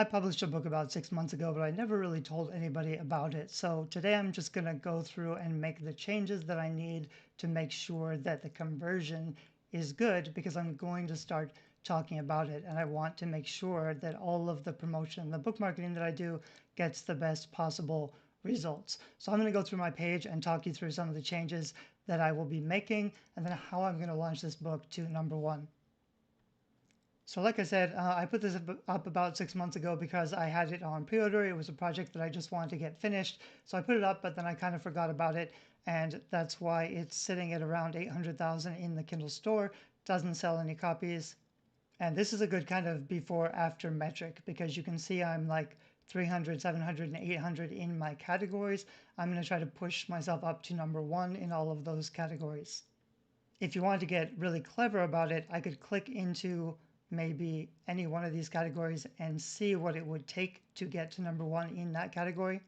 I published a book about 6 months ago, but I never really told anybody about it. So today I'm just going to go through and make the changes that I need to make sure that the conversion is good, because I'm going to start talking about it. And I want to make sure that all of the promotion, the book marketing that I do gets the best possible results. So I'm going to go through my page and talk you through some of the changes that I will be making, and then how I'm going to launch this book to #1. So like I said, I put this up about 6 months ago because I had it on pre-order. It was a project that I just wanted to get finished. So I put it up, but then I kind of forgot about it. And that's why it's sitting at around 800,000 in the Kindle store. Doesn't sell any copies. And this is a good kind of before after metric, because you can see I'm like 300, 700, and 800 in my categories. I'm going to try to push myself up to #1 in all of those categories. If you wanted to get really clever about it, I could click into maybe any one of these categories and see what it would take to get to #1 in that category.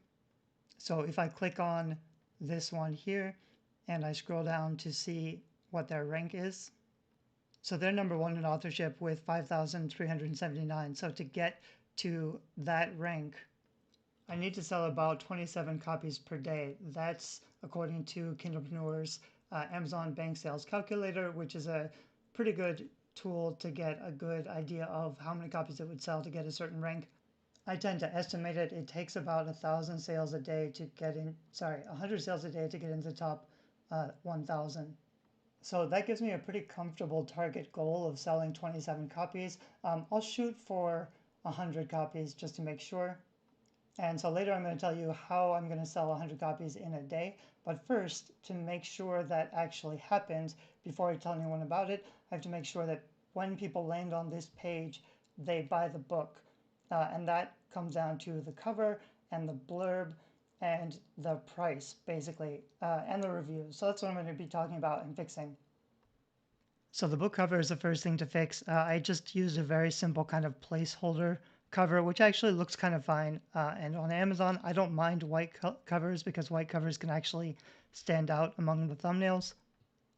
So if I click on this one here and I scroll down to see what their rank is. So they're #1 in authorship with 5,379. So to get to that rank, I need to sell about 27 copies per day. That's according to Kindlepreneur's Amazon Bank Sales Calculator, which is a pretty good tool to get a good idea of how many copies it would sell to get a certain rank. I tend to estimate it. It takes about 1,000 sales a day to get in, sorry, 100 sales a day to get into the top 1,000. So that gives me a pretty comfortable target goal of selling 27 copies. I'll shoot for 100 copies just to make sure. And so later I'm going to tell you how I'm going to sell 100 copies in a day. But first, to make sure that actually happens, before I tell anyone about it, I have to make sure that when people land on this page, they buy the book. And that comes down to the cover and the blurb and the price, basically, and the reviews. So that's what I'm going to be talking about and fixing. So the book cover is the first thing to fix. I just used a very simple kind of placeholder cover, which actually looks kind of fine. And on Amazon, I don't mind white covers because white covers can actually stand out among the thumbnails.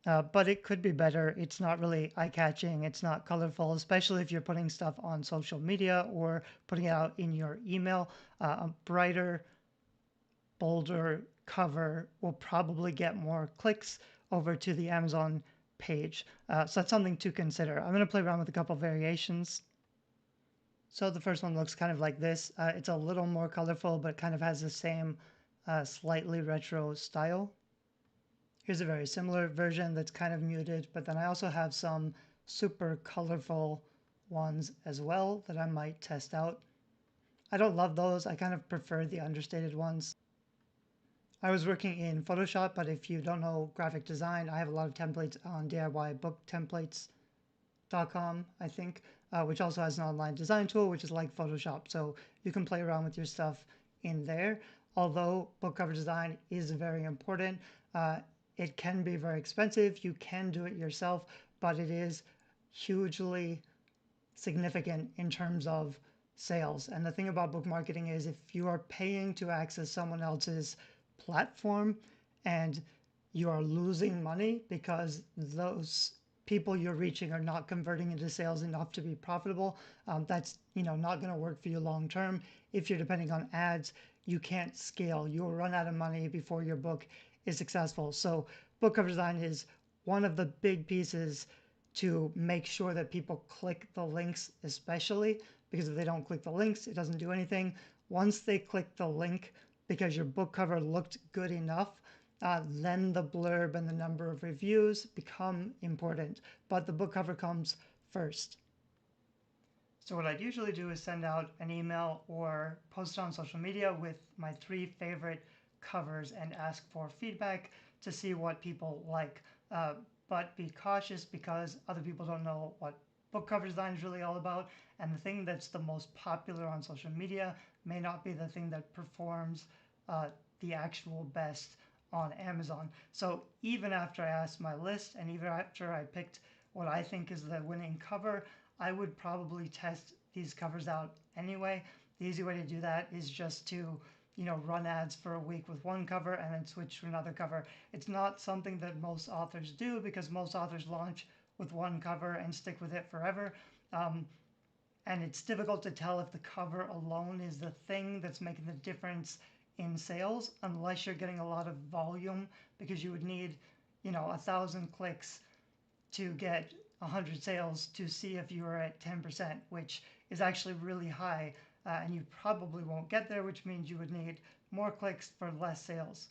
But it could be better. It's not really eye-catching. It's not colorful, especially if you're putting stuff on social media or putting it out in your email. A brighter, bolder cover will probably get more clicks over to the Amazon page. So that's something to consider. I'm going to play around with a couple variations. So the first one looks kind of like this. It's a little more colorful, but kind of has the same slightly retro style. Here's a very similar version that's kind of muted, but then I also have some super colorful ones as well that I might test out. I don't love those. I kind of prefer the understated ones. I was working in Photoshop, but if you don't know graphic design, I have a lot of templates on DIYbooktemplates.com, I think, which also has an online design tool, which is like Photoshop. So you can play around with your stuff in there. Although book cover design is very important, it can be very expensive. You can do it yourself, but it is hugely significant in terms of sales. And the thing about book marketing is if you are paying to access someone else's platform and you are losing money because those people you're reaching are not converting into sales enough to be profitable, that's not going to work for you long term. If you're depending on ads, you can't scale. You'll run out of money before your book is successful. So book cover design is one of the big pieces to make sure that people click the links, especially because if they don't click the links, it doesn't do anything. Once they click the link, because your book cover looked good enough, then the blurb and the number of reviews become important. But the book cover comes first. So what I'd usually do is send out an email or post on social media with my 3 favorite covers and ask for feedback to see what people like. But be cautious because other people don't know what book cover design is really all about. And the thing that's the most popular on social media may not be the thing that performs the actual best on Amazon. So even after I asked my list and even after I picked what I think is the winning cover, I would probably test these covers out anyway. The easy way to do that is just to run ads for a week with one cover and then switch to another cover. It's not something that most authors do because most authors launch with one cover and stick with it forever. And it's difficult to tell if the cover alone is the thing that's making the difference in sales unless you're getting a lot of volume, because you would need 1,000 clicks to get 100 sales to see if you are at 10%, which is actually really high, and you probably won't get there, which means you would need more clicks for less sales.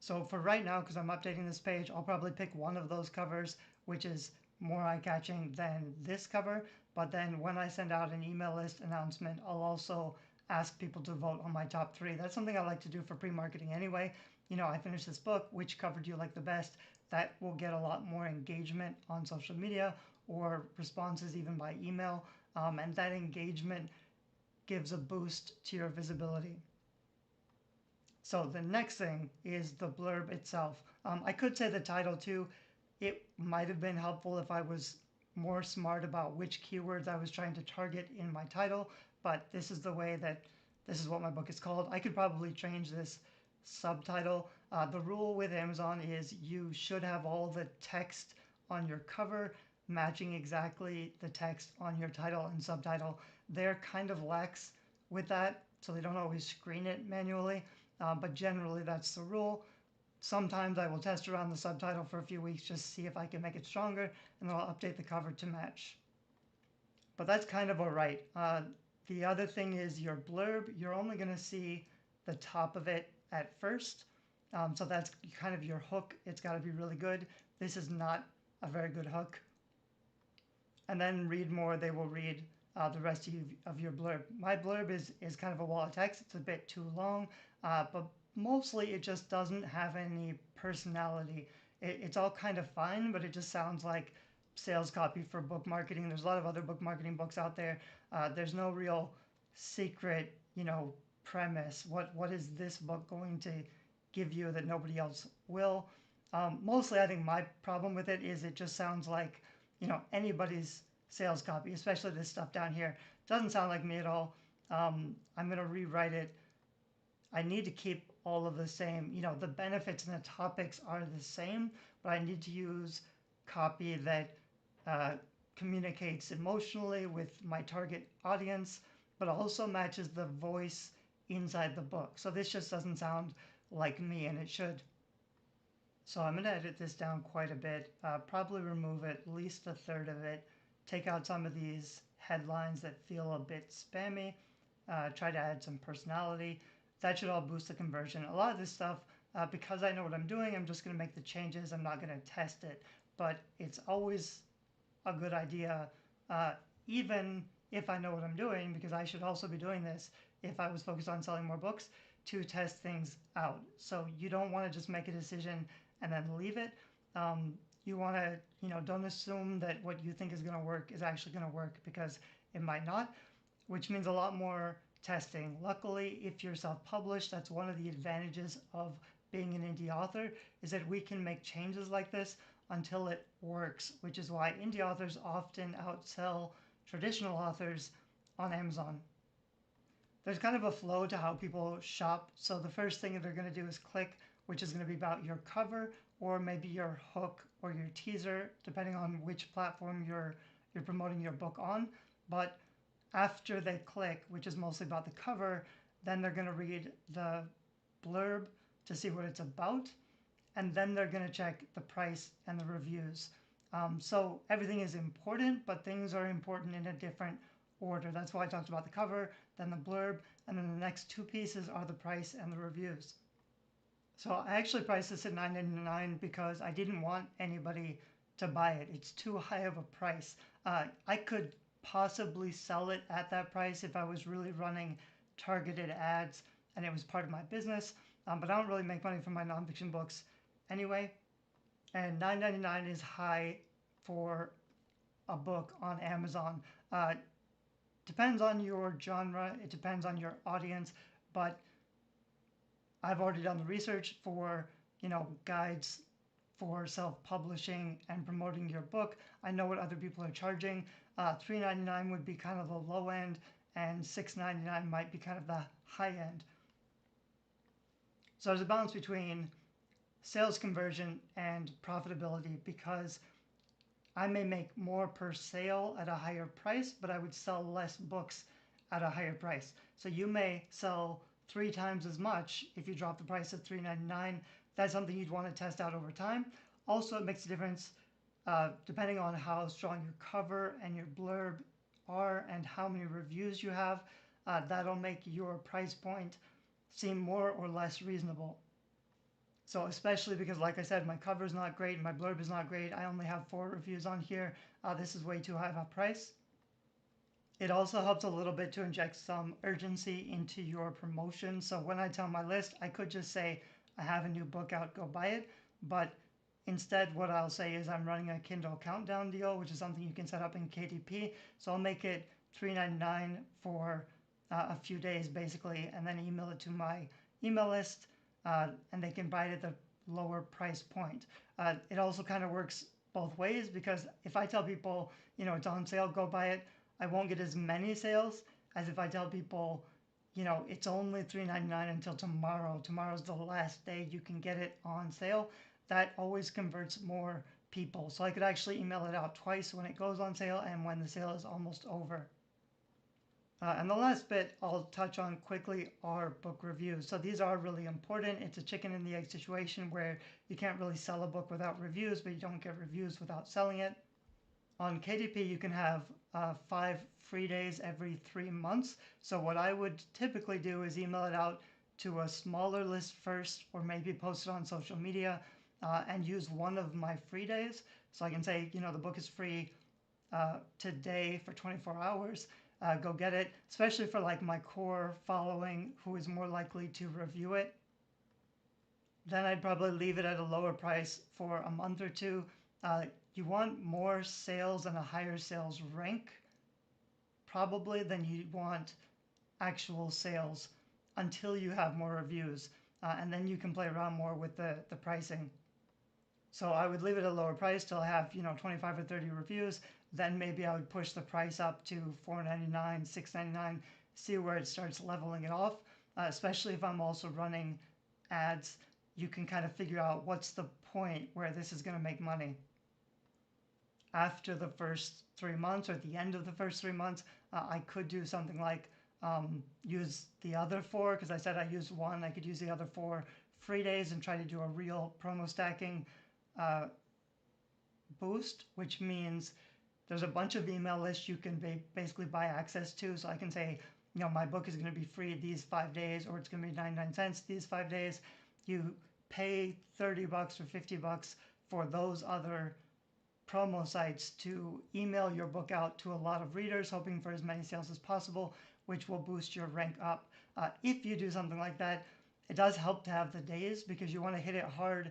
So for right now, because I'm updating this page, I'll probably pick one of those covers, which is more eye-catching than this cover. But then when I send out an email list announcement, I'll also ask people to vote on my top 3. That's something I like to do for pre-marketing anyway. I finished this book, which cover do you like the best? That will get a lot more engagement on social media or responses even by email. And that engagement gives a boost to your visibility. So the next thing is the blurb itself. I could say the title too. It might have been helpful if I was more smart about which keywords I was trying to target in my title, but this is what my book is called. I could probably change this subtitle. The rule with Amazon is you should have all the text on your cover matching exactly the text on your title and subtitle. They're kind of lax with that, so they don't always screen it manually. But generally that's the rule. Sometimes I will test around the subtitle for a few weeks just to see if I can make it stronger, and then I'll update the cover to match. But that's kind of all right. The other thing is your blurb. You're only going to see the top of it at first. So that's kind of your hook. It's got to be really good. This is not a very good hook. And then read more, they will read the rest of your blurb. My blurb is kind of a wall of text. It's a bit too long, but mostly it just doesn't have any personality. It's all kind of fine, but it just sounds like sales copy for book marketing. There's a lot of other book marketing books out there. There's no real secret, premise. What is this book going to give you that nobody else will? Mostly, I think my problem with it is it just sounds like, anybody's sales copy, especially this stuff down here. Doesn't sound like me at all. I'm going to rewrite it. I need to keep all of the same, the benefits and the topics are the same, but I need to use copy that communicates emotionally with my target audience, but also matches the voice inside the book. So this just doesn't sound like me, and it should. So I'm going to edit this down quite a bit, probably remove at least a third of it, take out some of these headlines that feel a bit spammy, try to add some personality. That should all boost the conversion. A lot of this stuff, because I know what I'm doing, I'm just going to make the changes. I'm not going to test it, but it's always a good idea, even if I know what I'm doing, because I should also be doing this if I was focused on selling more books, to test things out. So you don't want to just make a decision and then leave it. You want to, don't assume that what you think is going to work is actually going to work, because it might not, which means a lot more testing. Luckily, if you're self-published, that's one of the advantages of being an indie author, is that we can make changes like this until it works, which is why indie authors often outsell traditional authors on Amazon. There's kind of a flow to how people shop. So the first thing that they're going to do is click, which is going to be about your cover or maybe your hook or your teaser, depending on which platform you're promoting your book on. But after they click, which is mostly about the cover, then they're going to read the blurb to see what it's about, and then they're going to check the price and the reviews. So everything is important, but things are important in a different order. That's why I talked about the cover, then the blurb, and then the next two pieces are the price and the reviews. So I actually priced this at $9.99 because I didn't want anybody to buy it. It's too high of a price. I could possibly sell it at that price if I was really running targeted ads and it was part of my business, but I don't really make money from my nonfiction books anyway, and $9.99 is high for a book on Amazon. Depends on your genre, it depends on your audience, but I've already done the research for, guides for self-publishing and promoting your book. I know what other people are charging. $3.99 would be kind of the low end, and $6.99 might be kind of the high end. So there's a balance between sales conversion and profitability, because I may make more per sale at a higher price, but I would sell less books at a higher price. So you may sell 3 times as much if you drop the price of $3.99. That's something you'd want to test out over time. Also, it makes a difference depending on how strong your cover and your blurb are and how many reviews you have. That'll make your price point seem more or less reasonable. So especially because, like I said, my cover is not great, my blurb is not great. I only have 4 reviews on here. This is way too high of a price. It also helps a little bit to inject some urgency into your promotion. So when I tell my list, I could just say, I have a new book out, go buy it. But instead, what I'll say is I'm running a Kindle countdown deal, which is something you can set up in KDP. So I'll make it $3.99 for a few days, basically, and then email it to my email list, and they can buy it at the lower price point. It also kind of works both ways, because if I tell people, it's on sale, go buy it, I won't get as many sales as if I tell people, it's only $3.99 until tomorrow. Tomorrow's the last day you can get it on sale. That always converts more people. So I could actually email it out twice, when it goes on sale and when the sale is almost over. And the last bit I'll touch on quickly are book reviews. So these are really important. It's a chicken and the egg situation where you can't really sell a book without reviews, but you don't get reviews without selling it. On KDP, you can have 5 free days every 3 months. So what I would typically do is email it out to a smaller list first, or maybe post it on social media, and use one of my free days. So I can say, the book is free today for 24 hours. Go get it, especially for like my core following who is more likely to review it. Then I'd probably leave it at a lower price for a month or two. You want more sales and a higher sales rank probably than you want actual sales until you have more reviews. And then you can play around more with the pricing. So I would leave it at a lower price till I have 25 or 30 reviews. Then maybe I would push the price up to $4.99, $6.99, see where it starts leveling it off. Especially if I'm also running ads, you can kind of figure out what's the point where this is going to make money. After the first 3 months, or at the end of the first 3 months, I could do something like use the other 4, because I said I used 1. I could use the other 4 free days and try to do a real promo stacking boost, which means there's a bunch of email lists you can basically buy access to. So I can say, my book is going to be free these 5 days, or it's going to be 99 cents these 5 days. You pay $30 or $50 for those other promo sites to email your book out to a lot of readers, hoping for as many sales as possible, which will boost your rank up. If you do something like that, it does help to have the days, because you want to hit it hard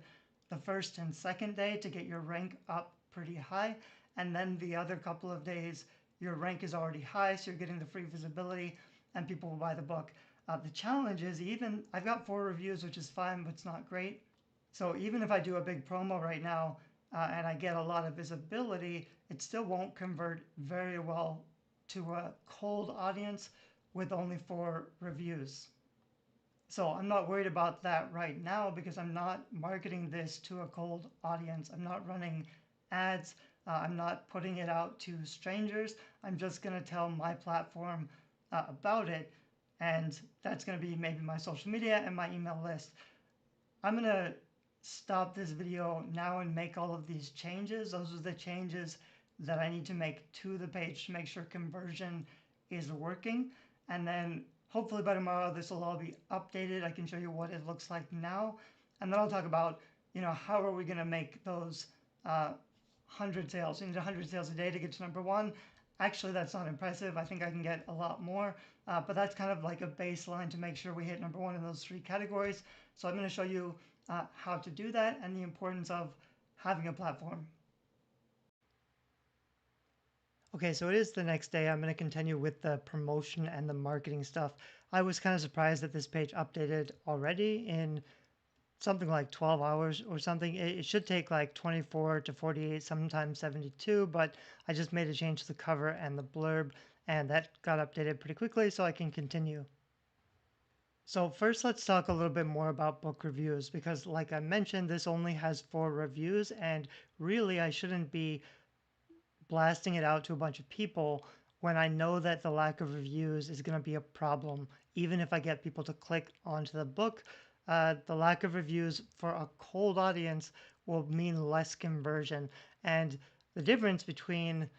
the first and second day to get your rank up pretty high. And then the other couple of days, your rank is already high, so you're getting the free visibility and people will buy the book. The challenge is, even I've got 4 reviews, which is fine, but it's not great. So even if I do a big promo right now, and I get a lot of visibility, it still won't convert very well to a cold audience with only 4 reviews. So I'm not worried about that right now, because I'm not marketing this to a cold audience. I'm not running ads. I'm not putting it out to strangers. I'm just going to tell my platform about it. And that's going to be maybe my social media and my email list. I'm going to stop this video now and make all of these changes. Those are the changes that I need to make to the page to make sure conversion is working. And then hopefully by tomorrow, this will all be updated. I can show you what it looks like now. And then I'll talk about, how are we going to make those 100 sales. You need 100 sales a day to get to number 1. Actually, that's not impressive. I think I can get a lot more, but that's kind of like a baseline to make sure we hit number 1 in those 3 categories. So I'm going to show you how to do that and the importance of having a platform. Okay, so it is the next day. I'm going to continue with the promotion and the marketing stuff. I was kind of surprised that this page updated already in something like 12 hours or something. It should take like 24 to 48, sometimes 72, but I just made a change to the cover and the blurb, and that got updated pretty quickly, so I can continue. So first, let's talk a little bit more about book reviews, because like I mentioned, this only has 4 reviews, and really I shouldn't be blasting it out to a bunch of people when I know that the lack of reviews is going to be a problem. Even if I get people to click onto the book, the lack of reviews for a cold audience will mean less conversion. And the difference between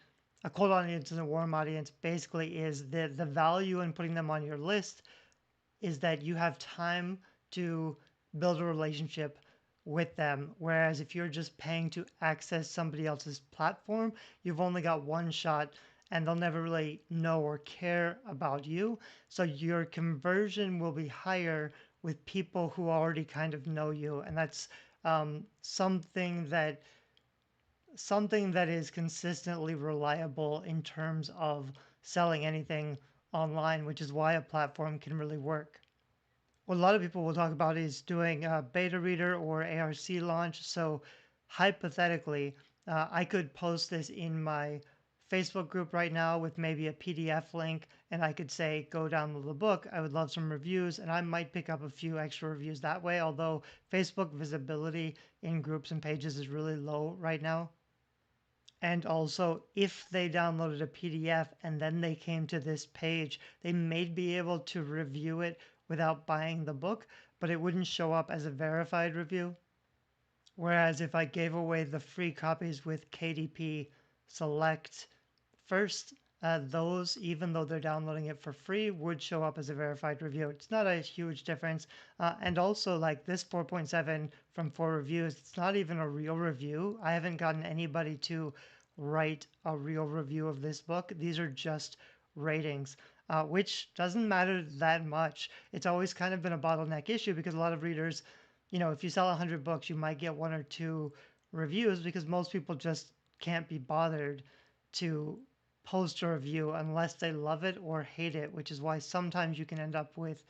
a cold audience and a warm audience basically is the value in putting them on your list is that you have time to build a relationship with them. Whereas if you're just paying to access somebody else's platform, you've only got one shot and they'll never really know or care about you. So your conversion will be higher with people who already kind of know you. And that's something that is consistently reliable in terms of selling anything online, which is why a platform can really work. What a lot of people will talk about is doing a beta reader or ARC launch. So hypothetically, I could post this in my Facebook group right now with maybe a PDF link, and I could say, go download the book. I would love some reviews, and I might pick up a few extra reviews that way, although Facebook visibility in groups and pages is really low right now. And also, if they downloaded a PDF and then they came to this page, they may be able to review it without buying the book, but it wouldn't show up as a verified review. Whereas if I gave away the free copies with KDP Select first, those, even though they're downloading it for free, would show up as a verified review. It's not a huge difference. And also, like this 4.7 from 4 reviews, it's not even a real review. I haven't gotten anybody to write a real review of this book. These are just ratings, which doesn't matter that much. It's always kind of been a bottleneck issue because a lot of readers, if you sell 100 books, you might get one or two reviews because most people just can't be bothered to post a review unless they love it or hate it, which is why sometimes you can end up with,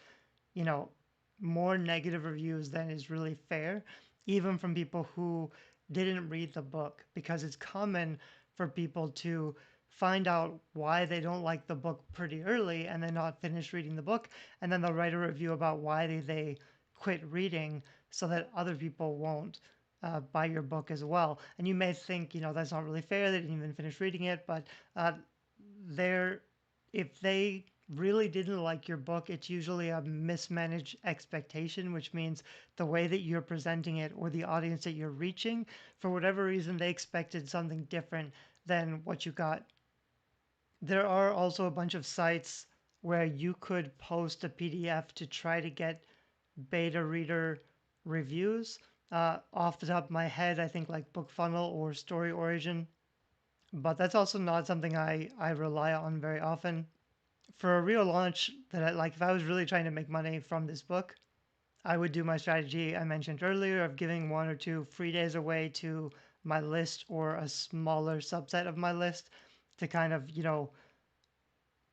you know, more negative reviews than is really fair, even from people who didn't read the book, because it's common for people to find out why they don't like the book pretty early and then not finish reading the book, and then they'll write a review about why they quit reading so that other people won't buy your book as well. And you may think, that's not really fair. They didn't even finish reading it, but they're if they really didn't like your book, it's usually a mismanaged expectation, which means the way that you're presenting it or the audience that you're reaching, for whatever reason, they expected something different than what you got. There are also a bunch of sites where you could post a PDF to try to get beta reader reviews. Off the top of my head, I think like BookFunnel or Story Origin, but that's also not something I rely on very often. For a real launch that like if I was really trying to make money from this book, I would do my strategy I mentioned earlier of giving 1 or 2 free days away to my list or a smaller subset of my list to kind of,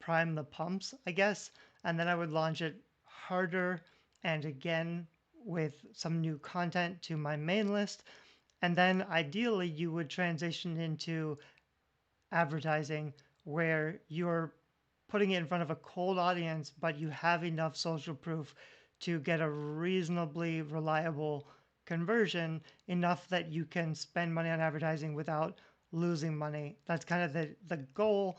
prime the pumps, I guess. And then I would launch it harder and again with some new content to my main list. And then ideally, you would transition into advertising where you're putting it in front of a cold audience, but you have enough social proof to get a reasonably reliable conversion, enough that you can spend money on advertising without losing money. That's kind of the goal.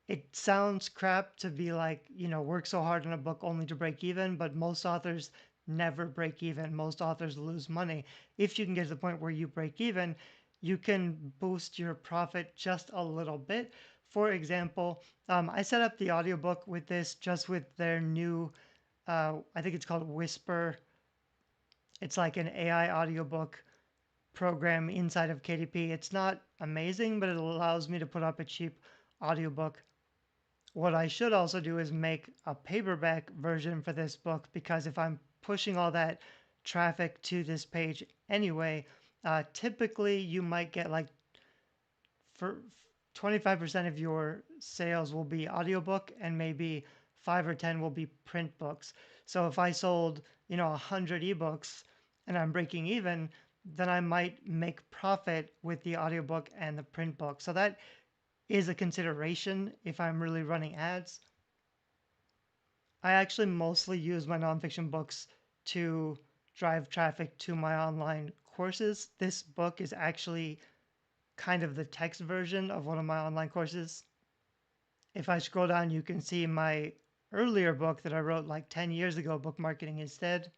It sounds crap to be like, work so hard on a book only to break even, but most authors never break even. Most authors lose money. If you can get to the point where you break even, you can boost your profit just a little bit. For example, I set up the audiobook with this just with their new, I think it's called Whisper. It's like an AI audiobook program inside of KDP. It's not amazing, but it allows me to put up a cheap audiobook. What I should also do is make a paperback version for this book, because if I'm pushing all that traffic to this page anyway, typically you might get like for 25% of your sales will be audiobook and maybe 5 or 10 will be print books. So if I sold, 100 ebooks and I'm breaking even, then I might make profit with the audiobook and the print book. So that is a consideration if I'm really running ads. I actually mostly use my nonfiction books to drive traffic to my online courses. This book is actually kind of the text version of one of my online courses. If I scroll down, you can see my earlier book that I wrote like 10 years ago, Book Marketing Instead.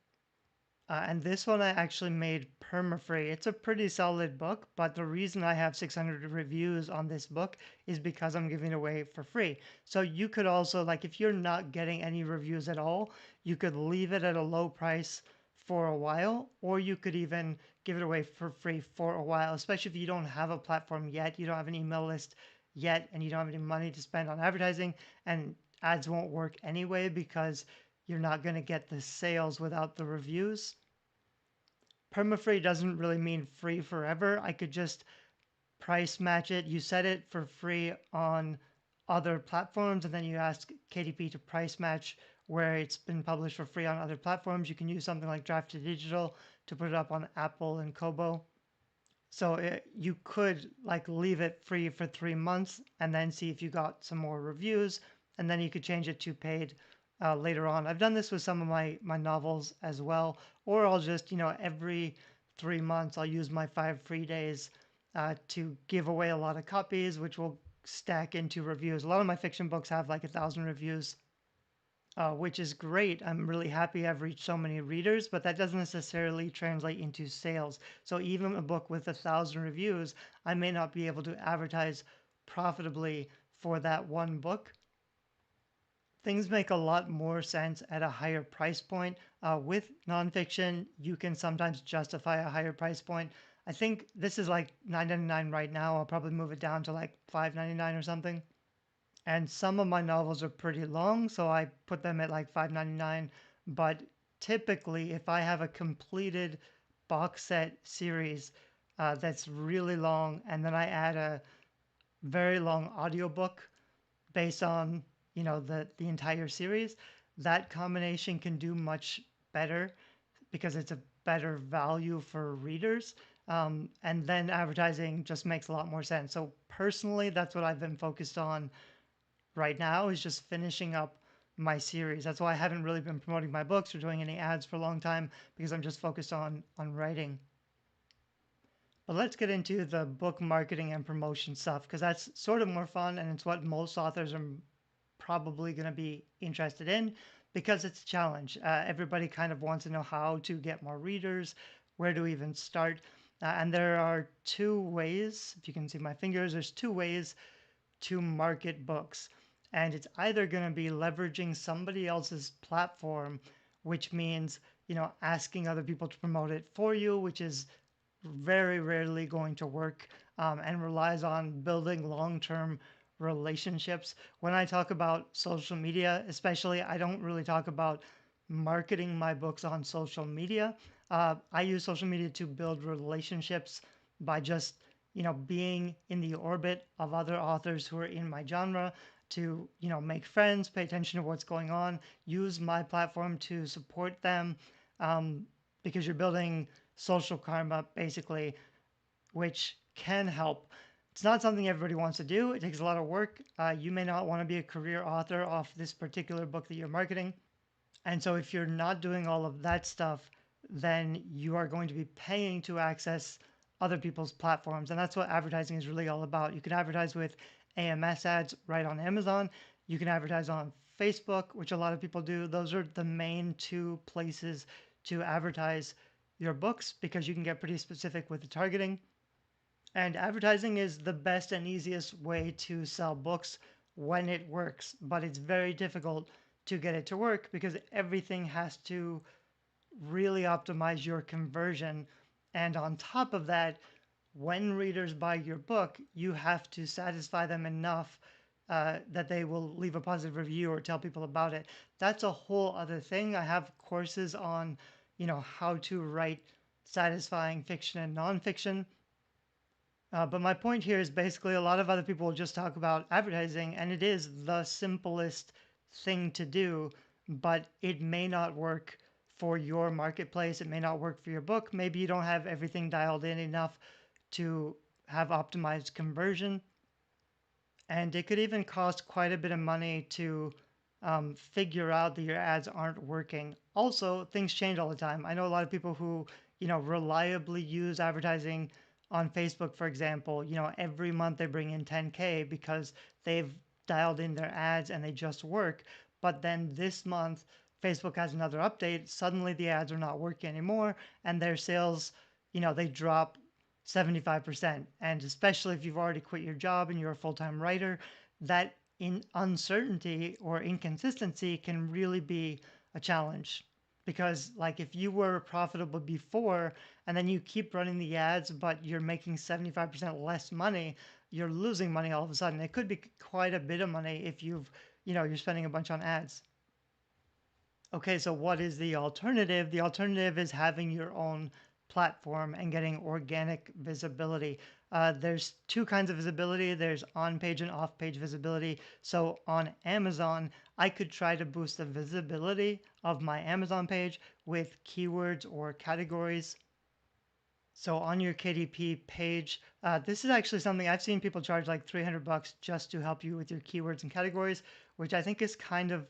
And this one I actually made perma-free. It's a pretty solid book, but the reason I have 600 reviews on this book is because I'm giving it away for free. So you could also, like, if you're not getting any reviews at all, you could leave it at a low price for a while, or you could even give it away for free for a while, especially if you don't have a platform yet, you don't have an email list yet, and you don't have any money to spend on advertising, and ads won't work anyway because you're not going to get the sales without the reviews. Perma-free doesn't really mean free forever. I could just price match it. You set it for free on other platforms, and then you ask KDP to price match where it's been published for free on other platforms. You can use something like Draft to Digital to put it up on Apple and Kobo. So you could like leave it free for 3 months and then see if you got some more reviews, and then you could change it to paid later on. I've done this with some of my novels as well, or I'll just every 3 months I'll use my 5 free days to give away a lot of copies, which will stack into reviews. A lot of my fiction books have like 1,000 reviews, which is great. I'm really happy I've reached so many readers, but that doesn't necessarily translate into sales. So even a book with 1,000 reviews, I may not be able to advertise profitably for that one book. Things make a lot more sense at a higher price point. With nonfiction, you can sometimes justify a higher price point. I think this is like $9.99 right now. I'll probably move it down to like $5.99 or something. And some of my novels are pretty long, so I put them at like $5.99. But typically, if I have a completed box set series that's really long, and then I add a very long audiobook based on the entire series, that combination can do much better because it's a better value for readers. And then advertising just makes a lot more sense. So personally, that's what I've been focused on right now, is just finishing up my series. That's why I haven't really been promoting my books or doing any ads for a long time, because I'm just focused on writing. But let's get into the book marketing and promotion stuff, because that's sort of more fun and it's what most authors are probably going to be interested in, because it's a challenge. Everybody kind of wants to know how to get more readers, where to even start. And there are two ways, if you can see my fingers, there's two ways to market books. And it's either going to be leveraging somebody else's platform, which means, asking other people to promote it for you, which is very rarely going to work, and relies on building long-term relationships. When I talk about social media, especially, I don't really talk about marketing my books on social media. I use social media to build relationships by just being in the orbit of other authors who are in my genre, to make friends, pay attention to what's going on, use my platform to support them, because you're building social karma basically, which can help. It's not something everybody wants to do. It takes a lot of work. You may not want to be a career author off this particular book that you're marketing. And so if you're not doing all of that stuff, then you are going to be paying to access other people's platforms. And that's what advertising is really all about. You can advertise with AMS ads right on Amazon. You can advertise on Facebook, which a lot of people do. Those are the main two places to advertise your books, because you can get pretty specific with the targeting. And advertising is the best and easiest way to sell books when it works, but it's very difficult to get it to work because everything has to really optimize your conversion. And on top of that, when readers buy your book, you have to satisfy them enough that they will leave a positive review or tell people about it. That's a whole other thing. I have courses on, how to write satisfying fiction and nonfiction. But my point here is basically a lot of other people will just talk about advertising, and it is the simplest thing to do, but it may not work for your marketplace. It may not work for your book. Maybe you don't have everything dialed in enough to have optimized conversion. And it could even cost quite a bit of money to figure out that your ads aren't working. Also, things change all the time. I know a lot of people who, reliably use advertising on Facebook, for example, every month they bring in 10K because they've dialed in their ads and they just work. But then this month, Facebook has another update. Suddenly the ads are not working anymore and their sales, they drop 75%. And especially if you've already quit your job and you're a full-time writer, that in uncertainty or inconsistency can really be a challenge. Because like if you were profitable before and then you keep running the ads, but you're making 75% less money, you're losing money all of a sudden. It could be quite a bit of money if you're spending a bunch on ads. Okay, so what is the alternative? The alternative is having your own platform and getting organic visibility. There's two kinds of visibility. There's on-page and off-page visibility. So on Amazon, I could try to boost the visibility of my Amazon page with keywords or categories. So on your KDP page, this is actually something I've seen people charge like $300 just to help you with your keywords and categories, which I think is kind of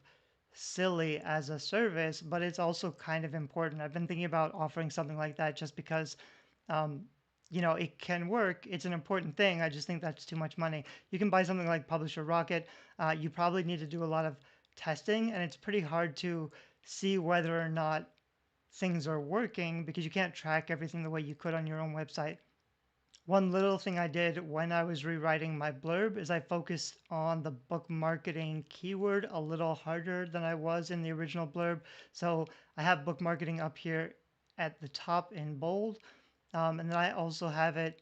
silly as a service, but it's also kind of important. I've been thinking about offering something like that just because, um, it can work. It's an important thing. I just think that's too much money. You can buy something like Publisher Rocket. You probably need to do a lot of testing, and it's pretty hard to see whether or not things are working because you can't track everything the way you could on your own website. One little thing I did when I was rewriting my blurb is I focused on the book marketing keyword a little harder than I was in the original blurb. So I have book marketing up here at the top in bold. And then I also have it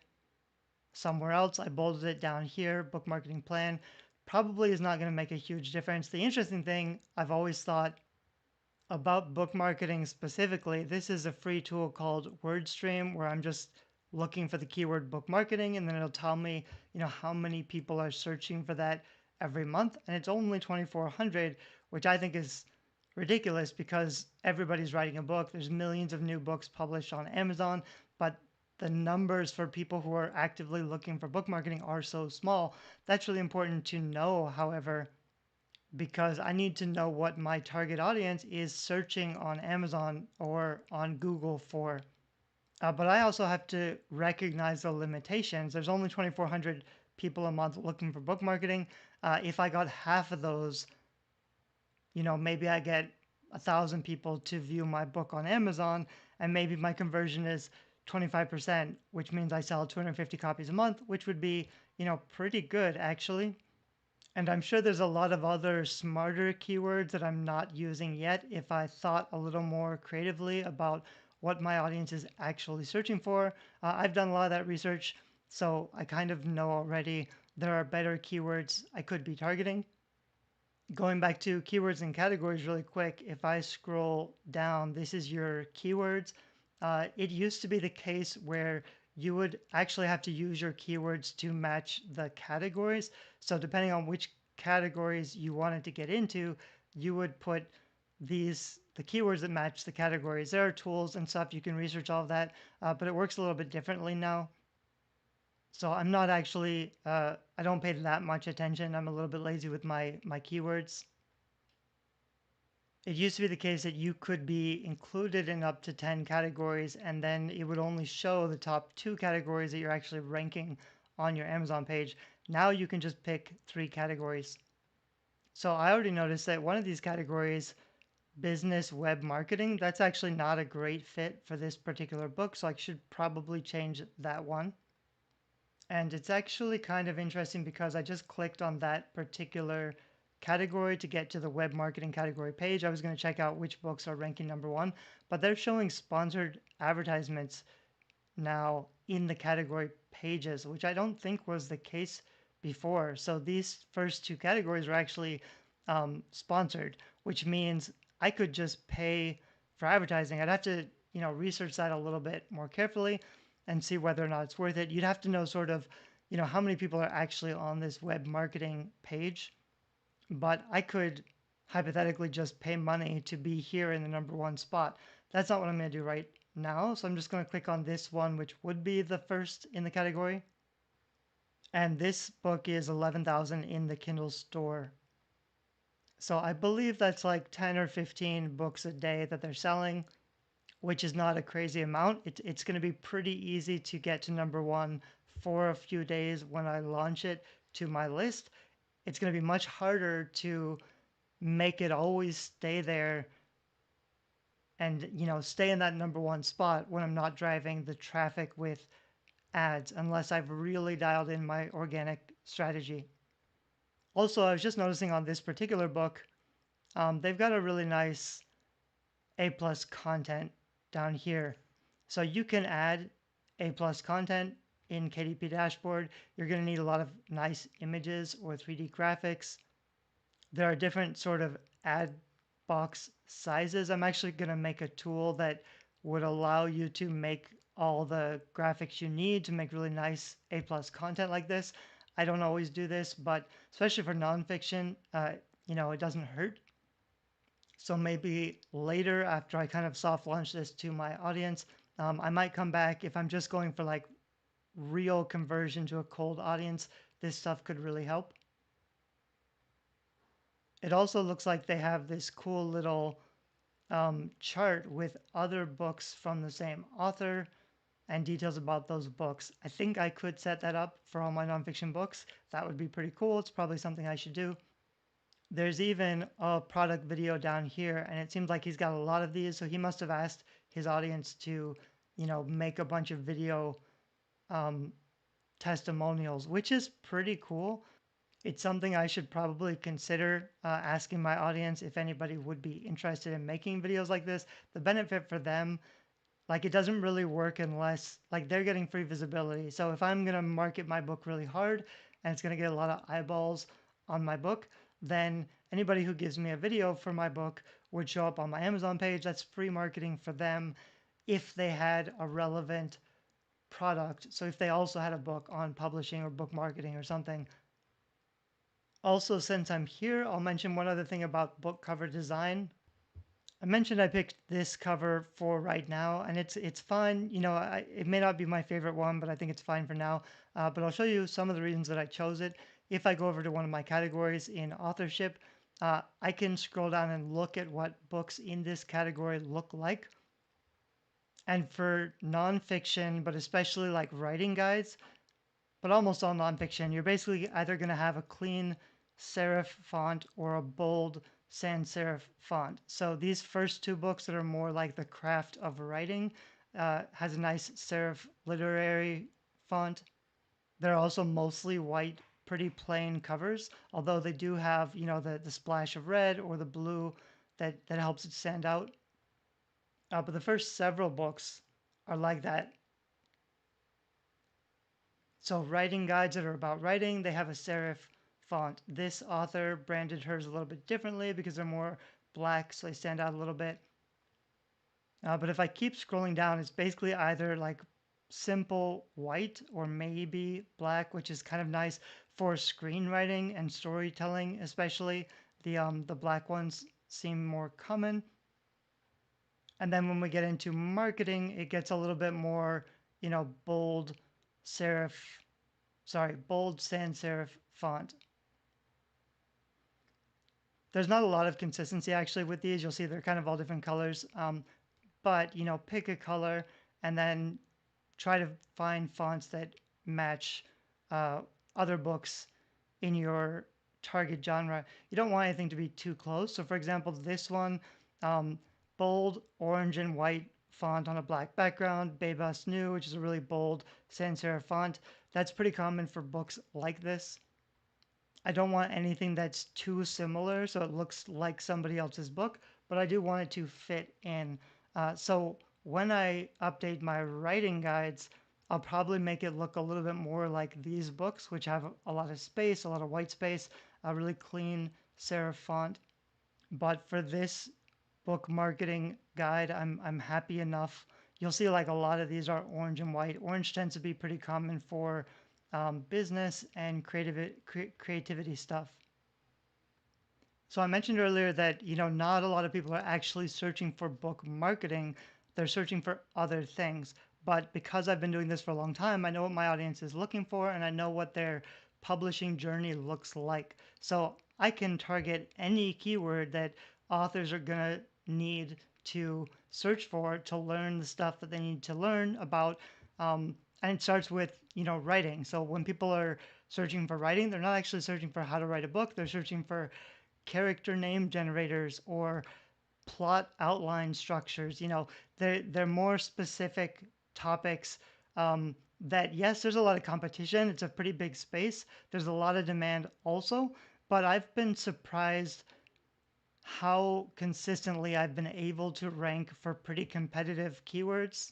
somewhere else. I bolded it down here, book marketing plan. Probably is not going to make a huge difference. The interesting thing I've always thought about book marketing specifically, this is a free tool called WordStream where I'm just looking for the keyword book marketing and then it'll tell me, how many people are searching for that every month. And it's only 2,400, which I think is ridiculous because everybody's writing a book. There's millions of new books published on Amazon, but the numbers for people who are actively looking for book marketing are so small. That's really important to know, however, because I need to know what my target audience is searching on Amazon or on Google for. But I also have to recognize the limitations. There's only 2,400 people a month looking for book marketing. If I got half of those, maybe I get 1,000 people to view my book on Amazon, and maybe my conversion is 25%, which means I sell 250 copies a month, which would be, pretty good actually. And I'm sure there's a lot of other smarter keywords that I'm not using yet if I thought a little more creatively about what my audience is actually searching for. I've done a lot of that research, so I kind of know already there are better keywords I could be targeting. Going back to keywords and categories really quick, if I scroll down, this is your keywords. It used to be the case where you would actually have to use your keywords to match the categories. So depending on which categories you wanted to get into, you would put the keywords that match the categories. There are tools and stuff. You can research all of that, but it works a little bit differently now. So I'm not actually, I don't pay that much attention. I'm a little bit lazy with my keywords. It used to be the case that you could be included in up to 10 categories, and then it would only show the top 2 categories that you're actually ranking on your Amazon page. Now you can just pick 3 categories. So I already noticed that one of these categories, business web marketing, that's actually not a great fit for this particular book, so I should probably change that one. And it's actually kind of interesting because I just clicked on that particular category to get to the web marketing category page. I was going to check out which books are ranking #1, but they're showing sponsored advertisements now in the category pages, which I don't think was the case before. So these first 2 categories are actually sponsored, which means I could just pay for advertising. I'd have to, research that a little bit more carefully and see whether or not it's worth it. You'd have to know sort of, how many people are actually on this web marketing page. But I could hypothetically just pay money to be here in the #1 spot. That's not what I'm going to do right now. So I'm just going to click on this one, which would be the first in the category. And this book is 11,000 in the Kindle store. So I believe that's like 10 or 15 books a day that they're selling. which is not a crazy amount. It's going to be pretty easy to get to number one for a few days when I launch it to my list. It's going to be much harder to make it always stay there and stay in that number one spot when I'm not driving the traffic with ads unless I've really dialed in my organic strategy. Also, I was just noticing on this particular book, they've got a really nice A plus content down here. So you can add A plus content in KDP dashboard. You're going to need a lot of nice images or 3D graphics. There are different sort of ad box sizes. I'm actually going to make a tool that would allow you to make all the graphics you need to make really nice A plus content like this. I don't always do this, but especially for nonfiction, it doesn't hurt. So maybe later, after I kind of soft launch this to my audience, I might come back if I'm just going for like real conversion to a cold audience. This stuff could really help. It also looks like they have this cool little chart with other books from the same author and details about those books. I think I could set that up for all my nonfiction books. That would be pretty cool. It's probably something I should do. There's even a product video down here, and it seems like he's got a lot of these, so he must have asked his audience to, make a bunch of video um, testimonials, which is pretty cool. It's something I should probably consider asking my audience if anybody would be interested in making videos like this. The benefit for them, like it doesn't really work unless like they're getting free visibility. So if I'm going to market my book really hard and it's going to get a lot of eyeballs on my book, then anybody who gives me a video for my book would show up on my Amazon page. That's free marketing for them if they had a relevant product. So if they also had a book on publishing or book marketing or something. Also, since I'm here, I'll mention one other thing about book cover design. I mentioned I picked this cover for right now, and it's fine. It may not be my favorite one, but I think it's fine for now. But I'll show you some of the reasons that I chose it. If I go over to one of my categories in authorship, I can scroll down and look at what books in this category look like. And for nonfiction, but especially like writing guides, but almost all nonfiction, you're basically either going to have a clean serif font or a bold sans serif font. So these first two books that are more like the craft of writing has a nice serif literary font. They're also mostly white, pretty plain covers, although they do have, the splash of red or the blue that helps it stand out. But the first several books are like that. So writing guides that are about writing, they have a serif font. This author branded hers a little bit differently because they're more black, so they stand out a little bit. But if I keep scrolling down, it's basically either like simple white or maybe black, which is kind of nice for screenwriting and storytelling, especially. The black ones seem more common. And then when we get into marketing, it gets a little bit more, bold serif, bold sans serif font. There's not a lot of consistency actually with these. You'll see they're kind of all different colors. But pick a color and then try to find fonts that match other books in your target genre. You don't want anything to be too close. So for example, this one, bold orange and white font on a black background, Bebas New, which is a really bold sans serif font. That's pretty common for books like this. I don't want anything that's too similar so it looks like somebody else's book, but I do want it to fit in. So when I update my writing guides, I'll probably make it look a little bit more like these books, which have a lot of space, a lot of white space, a really clean serif font. But for this book marketing guide, I'm happy enough. You'll see like a lot of these are orange and white. Orange tends to be pretty common for business and creativity stuff. So I mentioned earlier that not a lot of people are actually searching for book marketing. They're searching for other things. But because I've been doing this for a long time, I know what my audience is looking for and I know what their publishing journey looks like. So I can target any keyword that authors are going to need to search for to learn the stuff that they need to learn about. And it starts with, writing. So when people are searching for writing, they're not actually searching for how to write a book. They're searching for character name generators or plot outline structures. They're more specific topics, that, yes, there's a lot of competition. It's a pretty big space. There's a lot of demand also, but I've been surprised how consistently I've been able to rank for pretty competitive keywords.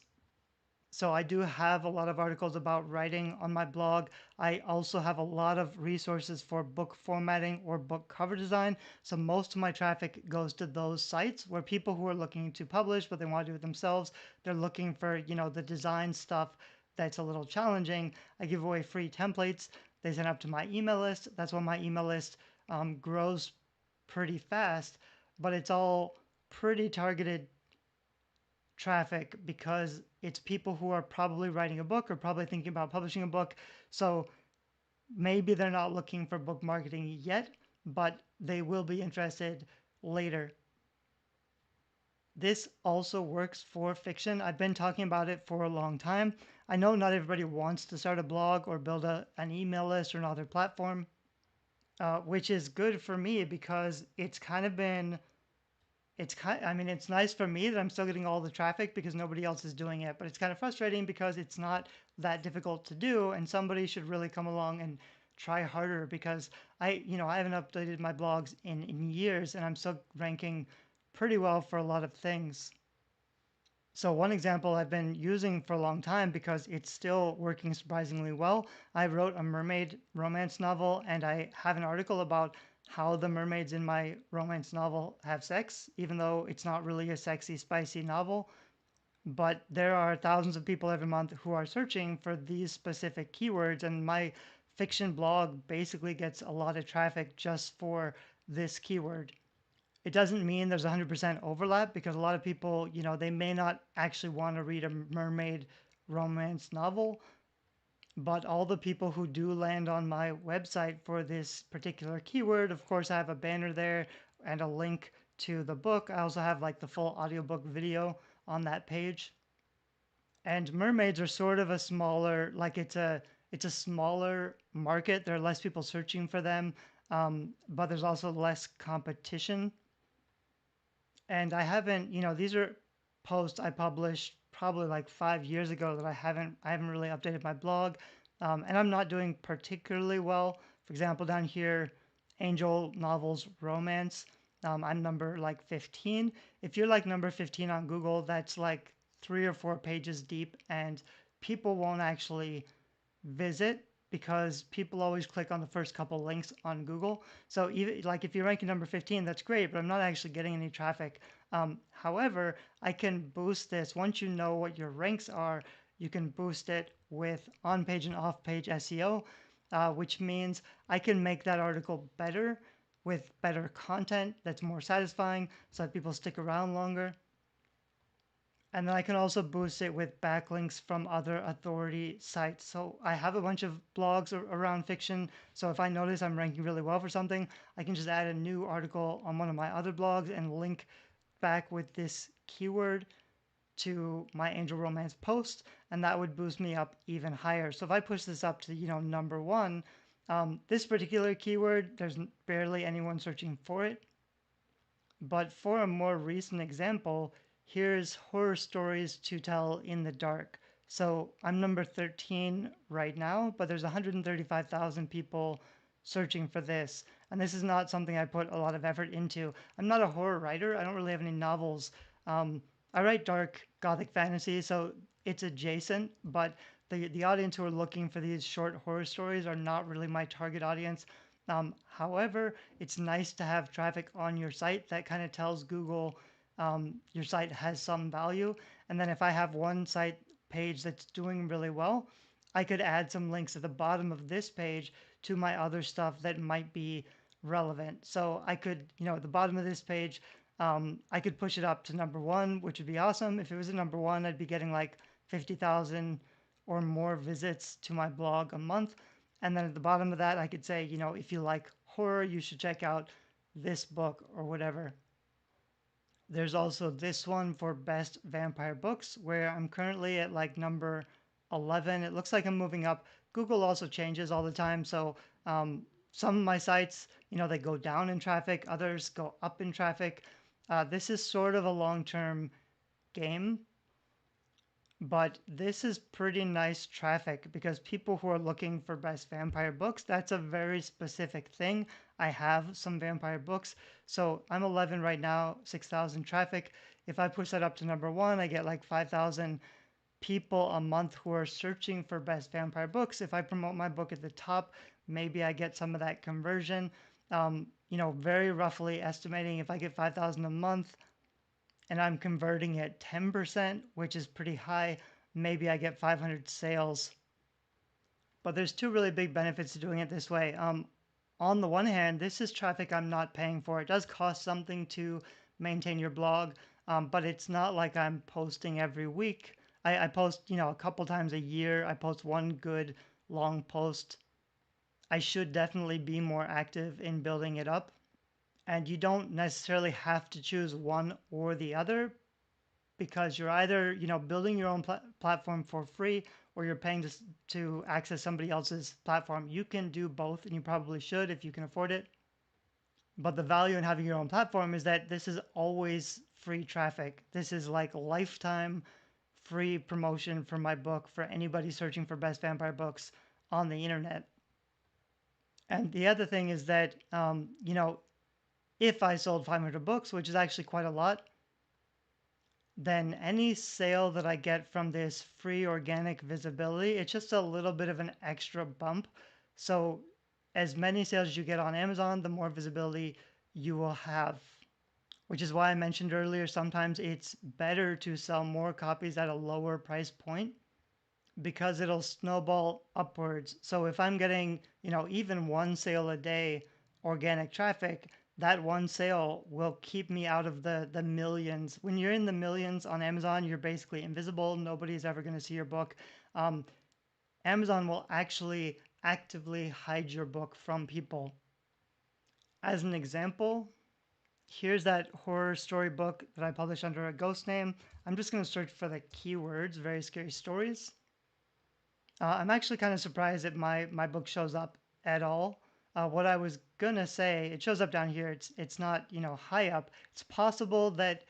So I do have a lot of articles about writing on my blog. I also have a lot of resources for book formatting or book cover design. So most of my traffic goes to those sites where people who are looking to publish, but they want to do it themselves, they're looking for, the design stuff that's a little challenging. I give away free templates. They send up to my email list. That's why my email list grows pretty fast, but it's all pretty targeted traffic because it's people who are probably writing a book or probably thinking about publishing a book. So maybe they're not looking for book marketing yet, but they will be interested later. This also works for fiction. I've been talking about it for a long time. I know not everybody wants to start a blog or build an email list or another platform, which is good for me because I mean, it's nice for me that I'm still getting all the traffic because nobody else is doing it, but it's kind of frustrating because it's not that difficult to do, and somebody should really come along and try harder because I haven't updated my blogs in years, and I'm still ranking pretty well for a lot of things. So one example I've been using for a long time because it's still working surprisingly well. I wrote a mermaid romance novel, and I have an article about how the mermaids in my romance novel have sex, even though it's not really a sexy, spicy novel. But there are thousands of people every month who are searching for these specific keywords, and my fiction blog basically gets a lot of traffic just for this keyword. It doesn't mean there's 100% overlap because a lot of people, they may not actually want to read a mermaid romance novel, but all the people who do land on my website for this particular keyword, of course, I have a banner there and a link to the book. I also have like the full audiobook video on that page. And mermaids are sort of a smaller, like it's a smaller market. There are less people searching for them, but there's also less competition. And I haven't, these are posts I published probably like 5 years ago that I haven't really updated my blog, and I'm not doing particularly well. For example, down here, Angel Novels Romance, I'm number like 15. If you're like number 15 on Google, that's like 3 or 4 pages deep, and people won't actually visit because people always click on the first couple links on Google. So even like if you're ranking number 15, that's great, but I'm not actually getting any traffic. However, I can boost this once you know what your ranks are. You can boost it with on-page and off-page SEO, which means I can make that article better with better content that's more satisfying so that people stick around longer. And then I can also boost it with backlinks from other authority sites. So I have a bunch of blogs around fiction. So if I notice I'm ranking really well for something, I can just add a new article on one of my other blogs and link back with this keyword to my Angel Romance post, and that would boost me up even higher. So if I push this up to, number one, this particular keyword, there's barely anyone searching for it. But for a more recent example, here's horror stories to tell in the dark. So I'm number 13 right now, but there's 135,000 people searching for this. And this is not something I put a lot of effort into. I'm not a horror writer. I don't really have any novels. I write dark gothic fantasy, so it's adjacent, but the audience who are looking for these short horror stories are not really my target audience. However, it's nice to have traffic on your site that kind of tells Google your site has some value. And then if I have one site page that's doing really well, I could add some links at the bottom of this page to my other stuff that might be relevant. So I could, at the bottom of this page, I could push it up to number one, which would be awesome. If it was at number one, I'd be getting like 50,000 or more visits to my blog a month. And then at the bottom of that, I could say, if you like horror, you should check out this book or whatever. There's also this one for best vampire books, where I'm currently at like number 11. It looks like I'm moving up. Google also changes all the time. So some of my sites, they go down in traffic, others go up in traffic. This is sort of a long term game, but this is pretty nice traffic because people who are looking for best vampire books, that's a very specific thing. I have some vampire books. So I'm 11 right now, 6,000 traffic. If I push that up to number one, I get like 5,000 people a month who are searching for best vampire books. If I promote my book at the top, maybe I get some of that conversion. Very roughly estimating if I get 5,000 a month, and I'm converting at 10%, which is pretty high, maybe I get 500 sales. But there's two really big benefits to doing it this way. On the one hand, this is traffic I'm not paying for. It does cost something to maintain your blog, but it's not like I'm posting every week. I post, a couple times a year. I post one good long post. I should definitely be more active in building it up. And you don't necessarily have to choose one or the other, because you're either building your own platform for free, or you're paying to access somebody else's platform. You can do both, and you probably should if you can afford it. But the value in having your own platform is that this is always free traffic. This is like lifetime free promotion for my book for anybody searching for best vampire books on the internet. And the other thing is that if I sold 500 books, which is actually quite a lot, then any sale that I get from this free organic visibility, it's just a little bit of an extra bump. So as many sales as you get on Amazon, the more visibility you will have. Which is why I mentioned earlier, sometimes it's better to sell more copies at a lower price point, because it'll snowball upwards. So if I'm getting, even one sale a day, organic traffic, that one sale will keep me out of the millions. When you're in the millions on Amazon, you're basically invisible. Nobody's ever going to see your book. Amazon will actually actively hide your book from people. As an example, here's that horror story book that I published under a ghost name. I'm just going to search for the keywords, very scary stories. I'm actually kind of surprised that my book shows up at all. What I was gonna say, it shows up down here. It's not high up. It's possible that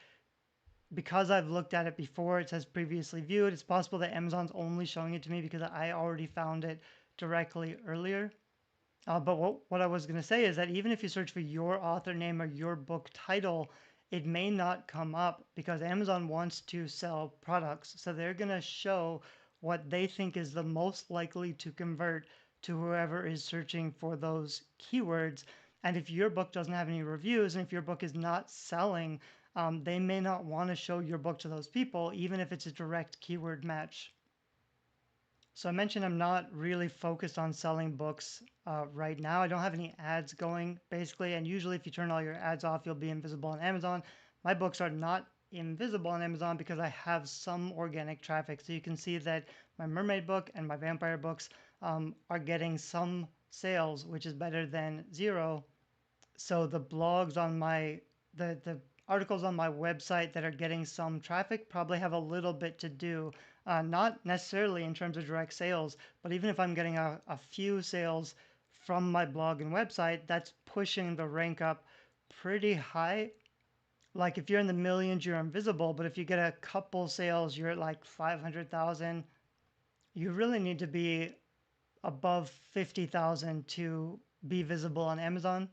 because I've looked at it before, it says previously viewed. It's possible that Amazon's only showing it to me because I already found it directly earlier. But what I was going to say is that even if you search for your author name or your book title, it may not come up because Amazon wants to sell products. So they're going to show what they think is the most likely to convert to whoever is searching for those keywords. And if your book doesn't have any reviews, and if your book is not selling, they may not want to show your book to those people, even if it's a direct keyword match. So I mentioned I'm not really focused on selling books right now. I don't have any ads going, basically. And usually if you turn all your ads off, you'll be invisible on Amazon. My books are not invisible on Amazon because I have some organic traffic. So you can see that my mermaid book and my vampire books are getting some sales, which is better than zero. So the blogs on the articles on my website that are getting some traffic probably have a little bit to do, not necessarily in terms of direct sales, but even if I'm getting a few sales from my blog and website, that's pushing the rank up pretty high. Like if you're in the millions, you're invisible, but if you get a couple sales, you're at like 500,000. You really need to be above 50,000 to be visible on Amazon,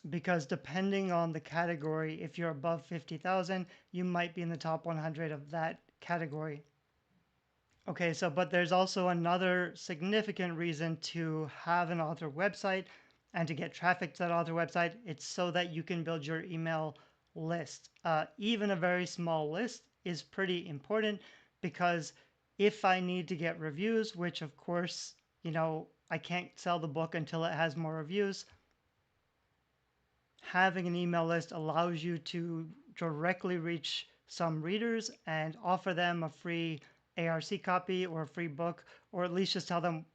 because depending on the category, if you're above 50,000, you might be in the top 100 of that category. Okay, so but there's also another significant reason to have an author website and to get traffic to that author website. It's so that you can build your email list. Even a very small list is pretty important, because if I need to get reviews, which of course, I can't sell the book until it has more reviews, having an email list allows you to directly reach some readers and offer them a free ARC copy or a free book, or at least just tell them,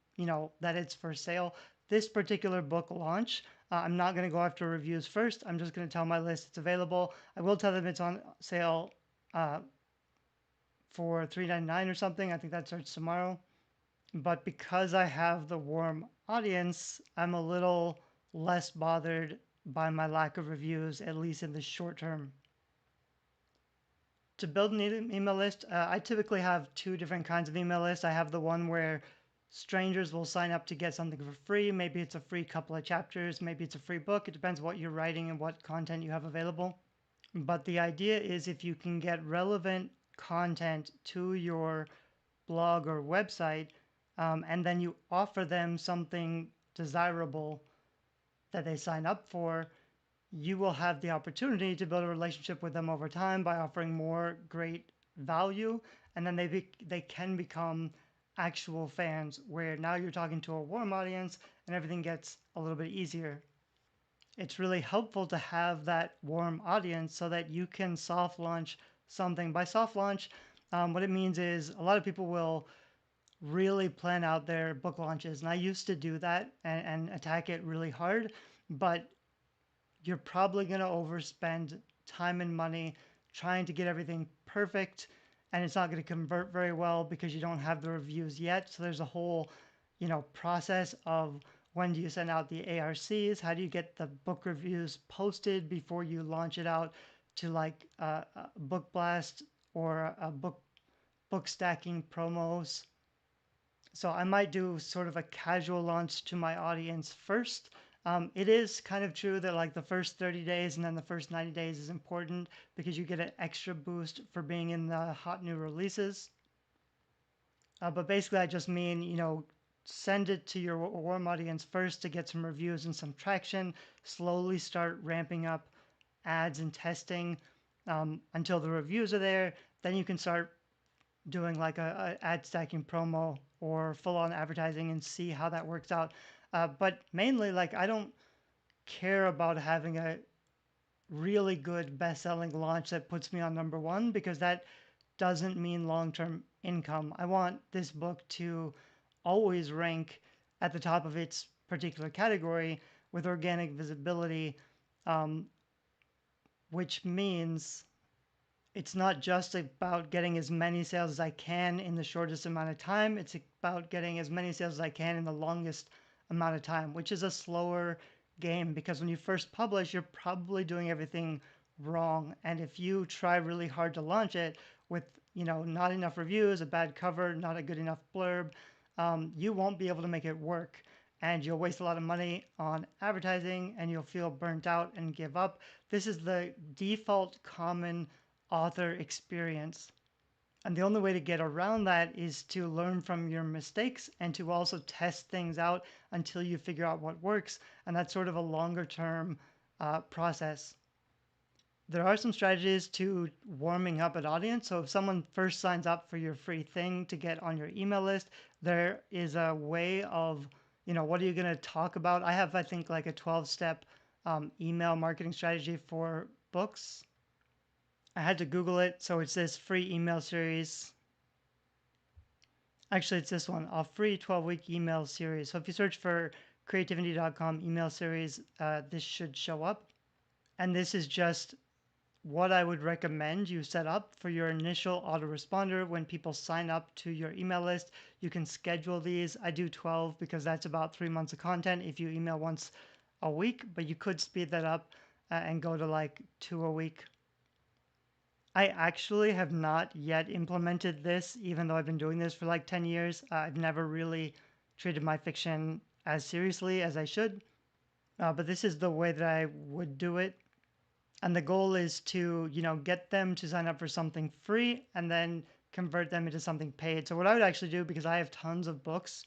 that it's for sale. This particular book launch, I'm not going to go after reviews first. I'm just going to tell my list it's available. I will tell them it's on sale uh, for $3.99 or something. I think that starts tomorrow. But because I have the warm audience, I'm a little less bothered by my lack of reviews, at least in the short term. To build an email list, I typically have two different kinds of email lists. I have the one where strangers will sign up to get something for free. Maybe it's a free couple of chapters, maybe it's a free book. It depends what you're writing and what content you have available. But the idea is if you can get relevant content to your blog or website, and then you offer them something desirable that they sign up for, you will have the opportunity to build a relationship with them over time by offering more great value, and then they can become actual fans where now you're talking to a warm audience and everything gets a little bit easier. It's really helpful to have that warm audience so that you can soft launch something. By soft launch, what it means is a lot of people will really plan out their book launches, and I used to do that and attack it really hard, but you're probably going to overspend time and money trying to get everything perfect, and it's not going to convert very well because you don't have the reviews yet. So there's a whole process of when do you send out the ARCs, how do you get the book reviews posted before you launch it out to like a book blast or a book stacking promos. So I might do sort of a casual launch to my audience first. It is kind of true that like the first 30 days and then the first 90 days is important because you get an extra boost for being in the hot new releases. But basically, I just mean, send it to your warm audience first to get some reviews and some traction. Slowly start ramping up ads and testing until the reviews are there. Then you can start doing like a ad stacking promo or full on advertising and see how that works out. But mainly, like, I don't care about having a really good best selling launch that puts me on number one because that doesn't mean long term income. I want this book to always rank at the top of its particular category with organic visibility, um, which means it's not just about getting as many sales as I can in the shortest amount of time. It's about getting as many sales as I can in the longest amount of time, which is a slower game because when you first publish, you're probably doing everything wrong. And if you try really hard to launch it with, not enough reviews, a bad cover, not a good enough blurb, you won't be able to make it work. And you'll waste a lot of money on advertising and you'll feel burnt out and give up. This is the default common author experience. And the only way to get around that is to learn from your mistakes and to also test things out until you figure out what works. And that's sort of a longer term process. There are some strategies to warming up an audience. So if someone first signs up for your free thing to get on your email list, there is a way of, what are you going to talk about? I have, I think, like a 12-step email marketing strategy for books. I had to Google it. So it's this free email series. Actually, it's this one, a free 12-week email series. So if you search for creativity.com email series, this should show up. And this is just what I would recommend you set up for your initial autoresponder when people sign up to your email list. You can schedule these. I do 12 because that's about 3 months of content if you email once a week, but you could speed that up and go to like 2 a week. I actually have not yet implemented this, even though I've been doing this for like 10 years. I've never really treated my fiction as seriously as I should, but this is the way that I would do it. And the goal is to, get them to sign up for something free and then convert them into something paid. So what I would actually do, because I have tons of books,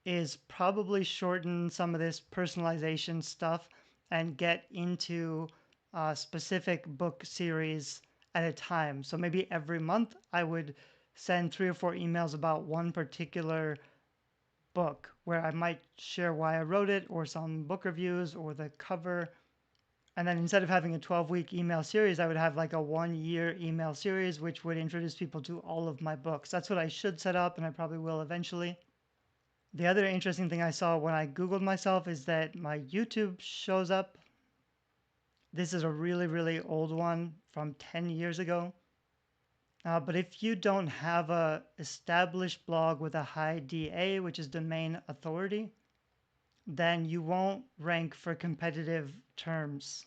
is probably shorten some of this personalization stuff and get into a specific book series at a time. So maybe every month I would send 3 or 4 emails about one particular book where I might share why I wrote it or some book reviews or the cover. And then instead of having a 12-week email series, I would have like a 1-year email series, which would introduce people to all of my books. That's what I should set up, and I probably will eventually. The other interesting thing I saw when I Googled myself is that my YouTube shows up. This is a really, really old one from 10 years ago. But if you don't have a established blog with a high DA, which is domain authority, then you won't rank for competitive terms.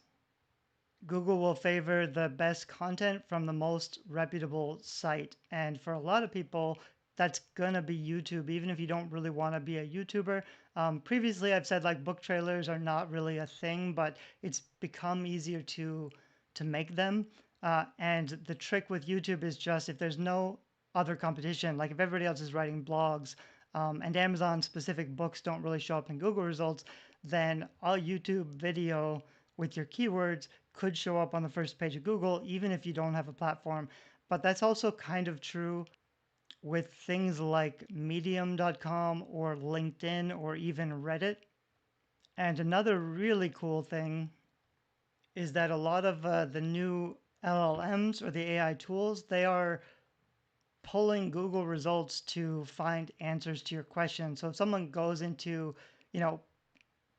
Google will favor the best content from the most reputable site. And for a lot of people, that's gonna be YouTube, even if you don't really want to be a YouTuber. Previously, I've said like book trailers are not really a thing, but it's become easier to make them. And the trick with YouTube is just if there's no other competition, like if everybody else is writing blogs, and Amazon specific books don't really show up in Google results, then a YouTube video with your keywords could show up on the first page of Google, even if you don't have a platform. But that's also kind of true with things like medium.com or LinkedIn or even Reddit. And another really cool thing is that a lot of the new LLMs or the AI tools, they are pulling Google results to find answers to your questions. So if someone goes into, you know,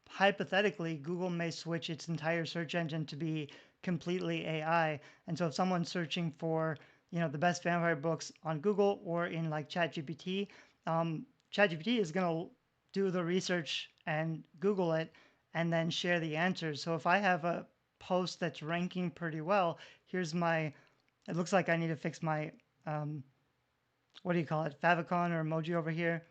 hypothetically, Google may switch its entire search engine to be completely AI. And so if someone's searching for, the best vampire books on Google or in like ChatGPT, ChatGPT is going to do the research and Google it and then share the answers. So if I have a post that's ranking pretty well, here's my, it looks like I need to fix my, what do you call it, favicon or emoji over here.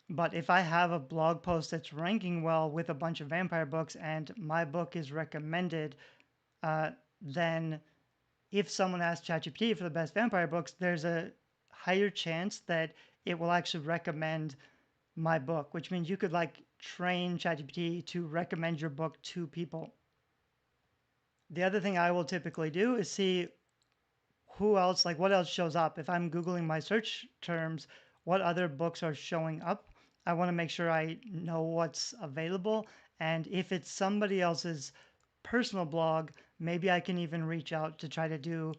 But if I have a blog post that's ranking well with a bunch of vampire books and my book is recommended, then if someone asks ChatGPT for the best vampire books, there's a higher chance that it will actually recommend my book, which means you could like train ChatGPT to recommend your book to people. The other thing I will typically do is see who else, like what else shows up. If I'm Googling my search terms, what other books are showing up? I want to make sure I know what's available. And if it's somebody else's personal blog, maybe I can even reach out to try to do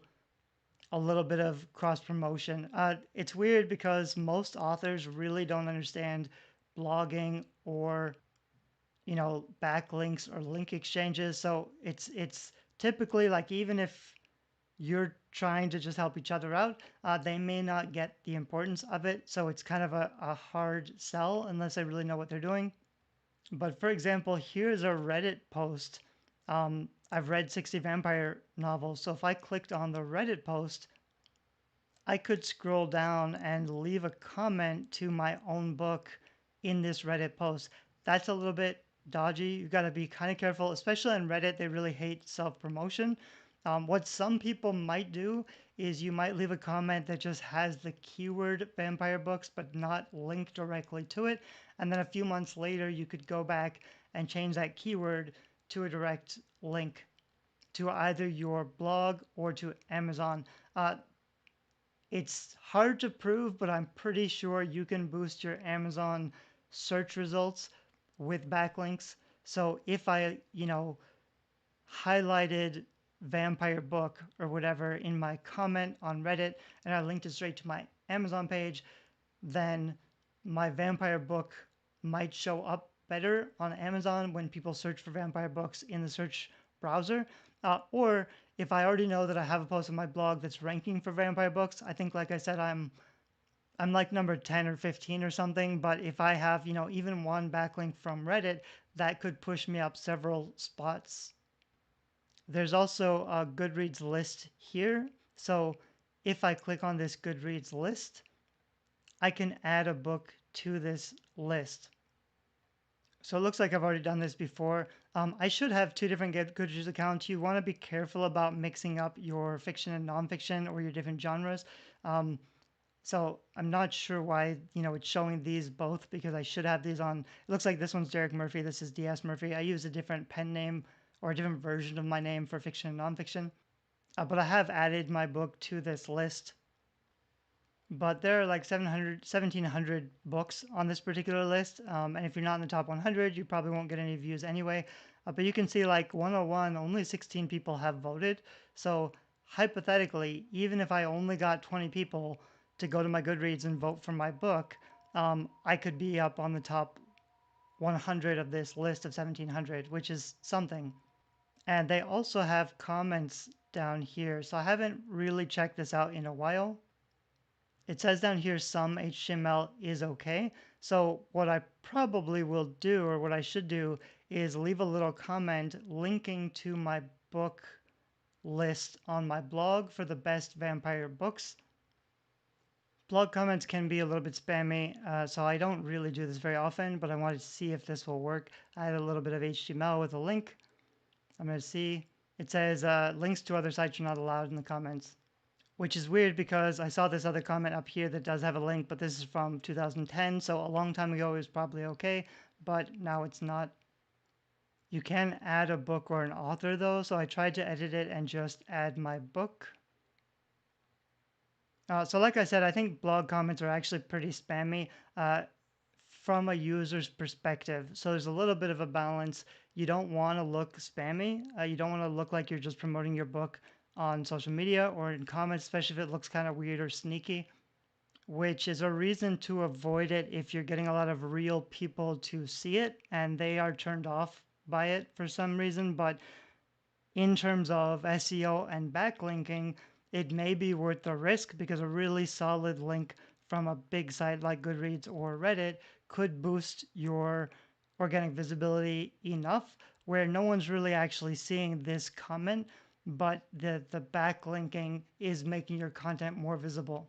a little bit of cross promotion. It's weird because most authors really don't understand blogging or backlinks or link exchanges. So it's typically like even if you're trying to just help each other out, they may not get the importance of it. So it's kind of a hard sell unless they really know what they're doing. But for example, here's a Reddit post. I've read 60 vampire novels. So if I clicked on the Reddit post, I could scroll down and leave a comment to my own book in this Reddit post. That's a little bit dodgy. You got to be kind of careful, especially on Reddit. They really hate self promotion. What some people might do is you might leave a comment that just has the keyword vampire books, but not linked directly to it. And then a few months later, you could go back and change that keyword to a direct link to either your blog or to Amazon. It's hard to prove, but I'm pretty sure you can boost your Amazon search results with backlinks. So if I, highlighted vampire book or whatever in my comment on Reddit and I linked it straight to my Amazon page, then my vampire book might show up better on Amazon when people search for vampire books in the search browser. Or if I already know that I have a post on my blog that's ranking for vampire books, I think, like I said, I'm like number 10 or 15 or something. But if I have, even one backlink from Reddit, that could push me up several spots. There's also a Goodreads list here. So if I click on this Goodreads list, I can add a book to this list. So it looks like I've already done this before. I should have two different Goodreads accounts. You want to be careful about mixing up your fiction and nonfiction or your different genres. So I'm not sure why, it's showing these both because I should have these on. It looks like this one's Derek Murphy. This is DS Murphy. I use a different pen name or a different version of my name for fiction and nonfiction. But I have added my book to this list. But there are like 1,700 books on this particular list. And if you're not in the top 100, you probably won't get any views anyway. But you can see like 101, only 16 people have voted. So hypothetically, even if I only got 20 people to go to my Goodreads and vote for my book, I could be up on the top 100 of this list of 1700, which is something. And they also have comments down here. So I haven't really checked this out in a while. It says down here some HTML is okay. So what I probably will do, or what I should do, is leave a little comment linking to my book list on my blog for the best vampire books. Blog comments can be a little bit spammy, so I don't really do this very often, but I wanted to see if this will work. I had a little bit of HTML with a link. I'm going to see. It says links to other sites are not allowed in the comments, which is weird because I saw this other comment up here that does have a link, but this is from 2010, so a long time ago it was probably okay, but now it's not. You can add a book or an author though, so I tried to edit it and just add my book. So like I said, I think blog comments are actually pretty spammy from a user's perspective. So there's a little bit of a balance. You don't want to look spammy. You don't want to look like you're just promoting your book on social media or in comments, especially if it looks kind of weird or sneaky, which is a reason to avoid it if you're getting a lot of real people to see it and they are turned off by it for some reason. But in terms of SEO and backlinking, it may be worth the risk because a really solid link from a big site like Goodreads or Reddit could boost your organic visibility enough where no one's really actually seeing this comment, but the backlinking is making your content more visible.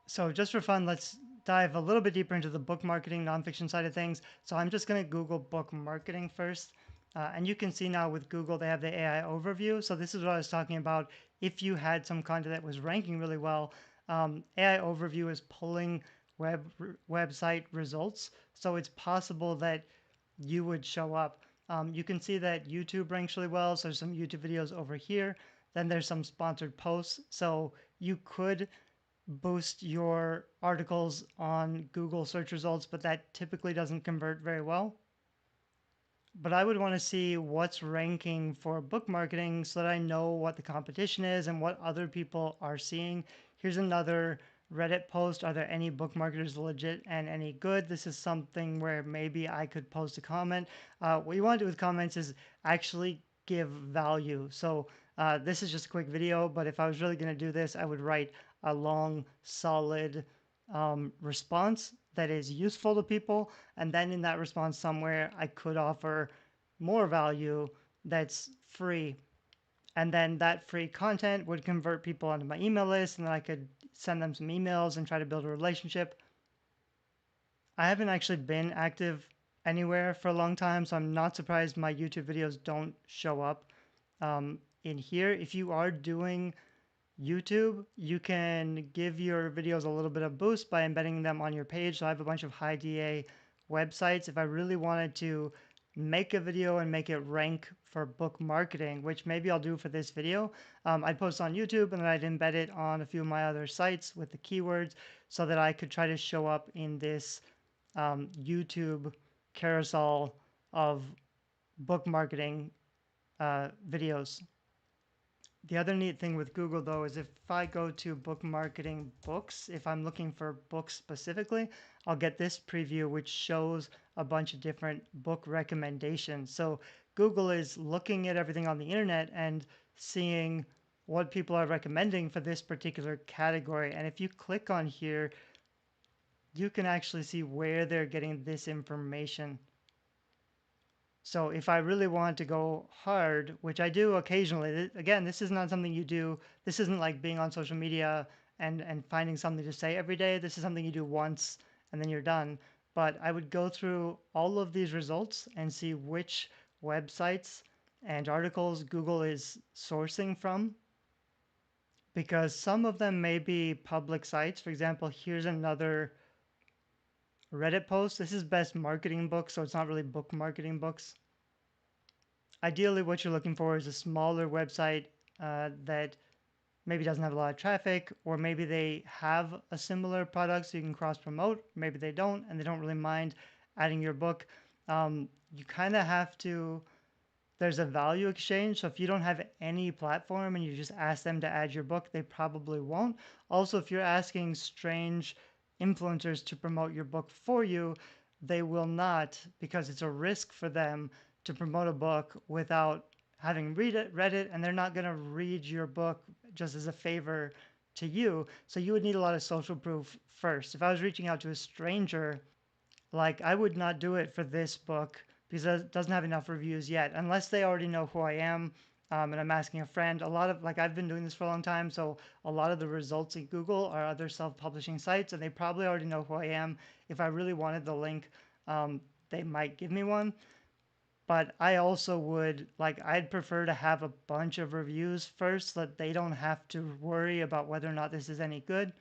So just for fun, let's dive a little bit deeper into the book marketing nonfiction side of things. So I'm just going to Google book marketing first. And you can see now with Google, they have the AI overview. So this is what I was talking about. If you had some content that was ranking really well, AI overview is pulling website results. So it's possible that you would show up. You can see that YouTube ranks really well. So there's some YouTube videos over here. Then there's some sponsored posts. So you could boost your articles on Google search results, but that typically doesn't convert very well. But I would want to see what's ranking for book marketing so that I know what the competition is and what other people are seeing. Here's another Reddit post. Are there any book marketers legit and any good? This is something where maybe I could post a comment. What you want to do with comments is actually give value. So this is just a quick video, but if I was really going to do this, I would write a long, solid response that is useful to people. And then in that response somewhere, I could offer more value that's free. And then that free content would convert people onto my email list, and then I could send them some emails and try to build a relationship. I haven't actually been active anywhere for a long time, so I'm not surprised my YouTube videos don't show up in here. If you are doing YouTube, you can give your videos a little bit of boost by embedding them on your page. So I have a bunch of high DA websites. If I really wanted to make a video and make it rank for book marketing, which maybe I'll do for this video, I'd post on YouTube and then I'd embed it on a few of my other sites with the keywords so that I could try to show up in this YouTube carousel of book marketing videos. The other neat thing with Google, though, is if I go to book marketing books, if I'm looking for books specifically, I'll get this preview, which shows a bunch of different book recommendations. So Google is looking at everything on the internet and seeing what people are recommending for this particular category. And if you click on here, you can actually see where they're getting this information. So if I really want to go hard, which I do occasionally, again, this is not something you do. This isn't like being on social media and finding something to say every day. This is something you do once and then you're done. But I would go through all of these results and see which websites and articles Google is sourcing from, because some of them may be public sites. For example, here's another Reddit post. This is best marketing books, so it's not really book marketing books. Ideally, what you're looking for is a smaller website that maybe doesn't have a lot of traffic, or maybe they have a similar product so you can cross promote. Maybe they don't, and they don't really mind adding your book. You kind of have to, there's a value exchange. So if you don't have any platform and you just ask them to add your book, they probably won't. Also, if you're asking strange influencers to promote your book for you, they will not, because it's a risk for them to promote a book without having read it, and they're not going to read your book just as a favor to you. So you would need a lot of social proof first. If I was reaching out to a stranger, like I would not do it for this book because it doesn't have enough reviews yet, unless they already know who I am. And I'm asking a friend. A lot of like I've been doing this for a long time, so a lot of the results in Google are other self-publishing sites, and they probably already know who I am. If I really wanted the link, they might give me one. But I also would like I'd prefer to have a bunch of reviews first so that they don't have to worry about whether or not this is any good.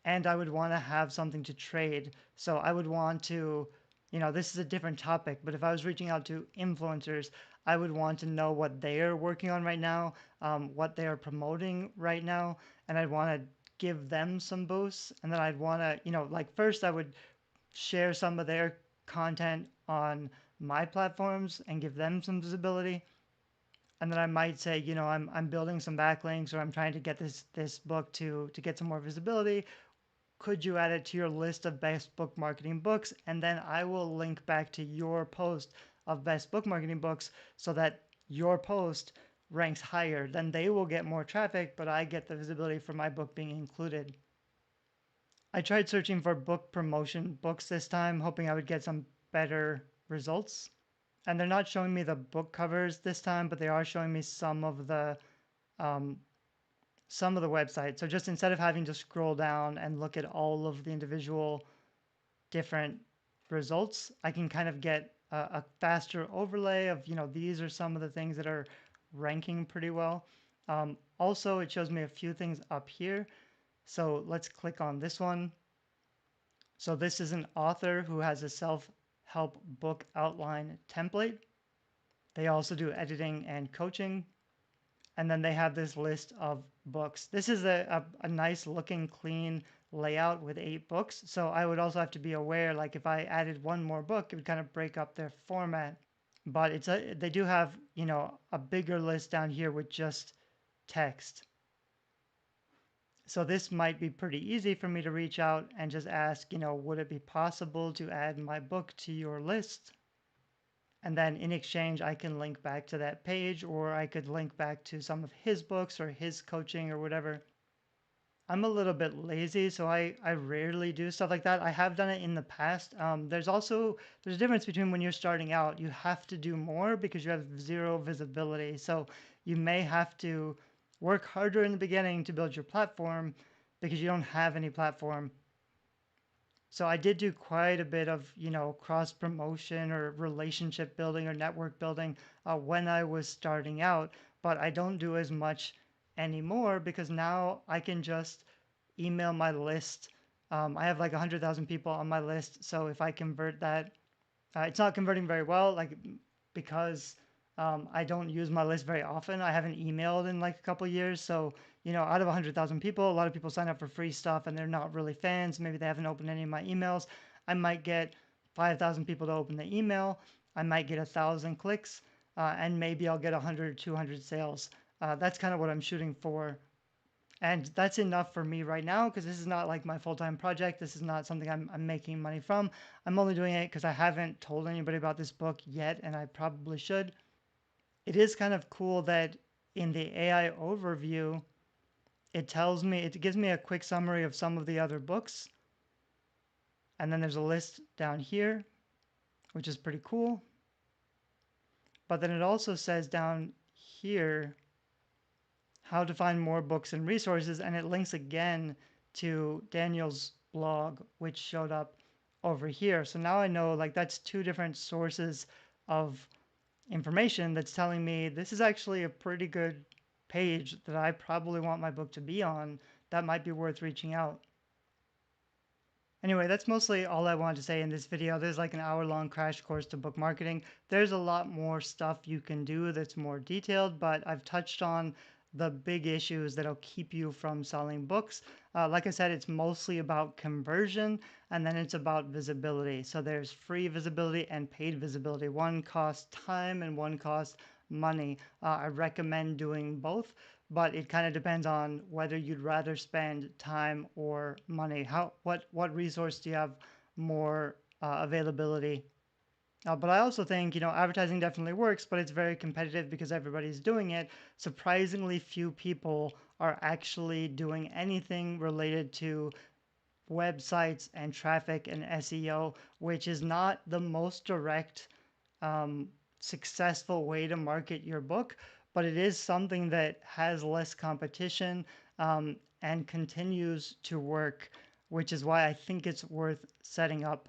And I would want to have something to trade. So I would want to, this is a different topic, but if I was reaching out to influencers, I would want to know what they're working on right now, what they are promoting right now, and I'd want to give them some boosts. And then I'd want to, like first I would share some of their content on my platforms and give them some visibility. And then I might say, I'm building some backlinks, or I'm trying to get this book to get some more visibility. Could you add it to your list of best book marketing books? And then I will link back to your post of best book marketing books so that your post ranks higher. Then they will get more traffic, but I get the visibility for my book being included. I tried searching for book promotion books this time, hoping I would get some better results. And they're not showing me the book covers this time, but they are showing me some of the websites. So just instead of having to scroll down and look at all of the individual different results, I can kind of get a faster overlay of, these are some of the things that are ranking pretty well. Also, it shows me a few things up here. So let's click on this one. So this is an author who has a self-help book outline template. They also do editing and coaching. And then they have this list of books. This is a nice looking clean layout with 8 books. So I would also have to be aware, like if I added one more book, it would kind of break up their format. But they do have, a bigger list down here with just text. So this might be pretty easy for me to reach out and just ask, would it be possible to add my book to your list? And then in exchange, I can link back to that page, or I could link back to some of his books or his coaching or whatever. I'm a little bit lazy, so I rarely do stuff like that. I have done it in the past. There's a difference between when you're starting out, you have to do more because you have zero visibility. So you may have to work harder in the beginning to build your platform because you don't have any platform. So I did do quite a bit of, cross promotion or relationship building or network building when I was starting out, but I don't do as much anymore because now I can just email my list. I have like 100,000 people on my list. So if I convert that, it's not converting very well, like because I don't use my list very often. I haven't emailed in like a couple years. So, out of 100,000 people, a lot of people sign up for free stuff and they're not really fans. Maybe they haven't opened any of my emails. I might get 5,000 people to open the email. I might get 1,000 clicks, and maybe I'll get 100 or 200 sales. That's kind of what I'm shooting for. And that's enough for me right now because this is not like my full-time project. This is not something I'm making money from. I'm only doing it because I haven't told anybody about this book yet, and I probably should. It is kind of cool that in the AI overview, it gives me a quick summary of some of the other books. And then there's a list down here, which is pretty cool. But then it also says down here how to find more books and resources, and it links again to Daniel's blog, which showed up over here. So now I know like that's 2 different sources of information that's telling me this is actually a pretty good page that I probably want my book to be on. That might be worth reaching out. Anyway, that's mostly all I wanted to say in this video. There's like an hour-long crash course to book marketing. There's a lot more stuff you can do that's more detailed, but I've touched on the big issues that'll keep you from selling books. Like I said, it's mostly about conversion, and then it's about visibility. So there's free visibility and paid visibility. One costs time and one costs money. I recommend doing both, but it kind of depends on whether you'd rather spend time or money. What resource do you have more availability? But I also think, advertising definitely works, but it's very competitive because everybody's doing it. Surprisingly few people are actually doing anything related to websites and traffic and SEO, which is not the most direct, um, successful way to market your book, but it is something that has less competition, and continues to work, which is why I think it's worth setting up.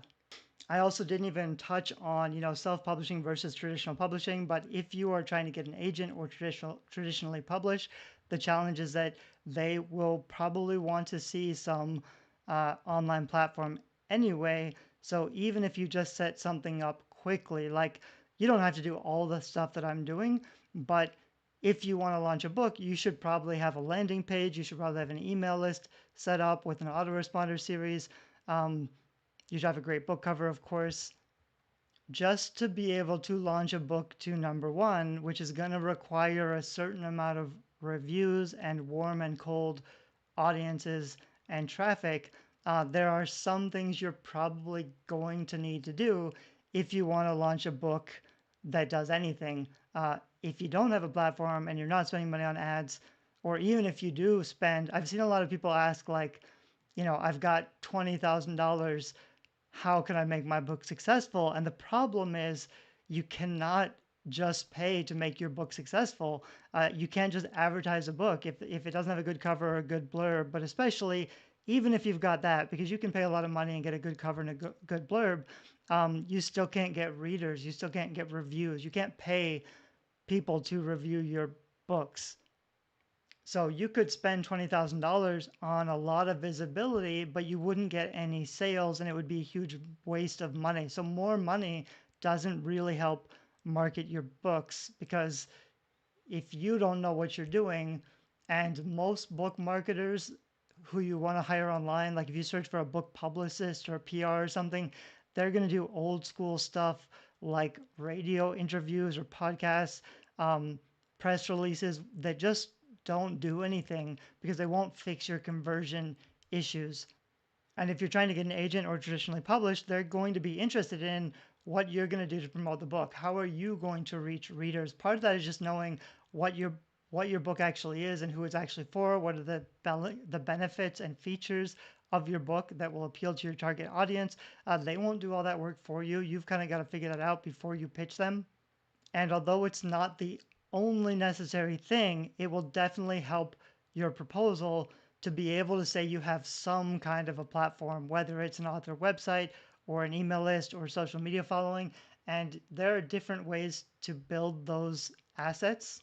I also didn't even touch on, self-publishing versus traditional publishing, but if you are trying to get an agent or traditionally publish, the challenge is that they will probably want to see some online platform anyway. So even if you just set something up quickly, like you don't have to do all the stuff that I'm doing, but if you want to launch a book, you should probably have a landing page. You should probably have an email list set up with an autoresponder series. Um, you should have a great book cover, of course, just to be able to launch a book to number one, which is going to require a certain amount of reviews and warm and cold audiences and traffic. There are some things you're probably going to need to do if you want to launch a book that does anything. If you don't have a platform and you're not spending money on ads, or even if you do spend, I've seen a lot of people ask, like, I've got $20,000, how can I make my book successful? And the problem is you cannot just pay to make your book successful. You can't just advertise a book if it doesn't have a good cover or a good blurb, but especially even if you've got that, because you can pay a lot of money and get a good cover and a good blurb, you still can't get readers. You still can't get reviews. You can't pay people to review your books. So you could spend $20,000 on a lot of visibility, but you wouldn't get any sales and it would be a huge waste of money. So more money doesn't really help market your books, because if you don't know what you're doing, and most book marketers who you want to hire online, like if you search for a book publicist or PR or something, they're going to do old school stuff like radio interviews or podcasts, um, press releases that just don't do anything because they won't fix your conversion issues. And if you're trying to get an agent or traditionally published, they're going to be interested in what you're going to do to promote the book. How are you going to reach readers? Part of that is just knowing what your what your book actually is and who it's actually for. What are the benefits and features of your book that will appeal to your target audience? They won't do all that work for you. You've kind of got to figure that out before you pitch them. And although it's not the only necessary thing, it will definitely help your proposal to be able to say you have some kind of a platform, whether it's an author website or an email list or social media following. And there are different ways to build those assets.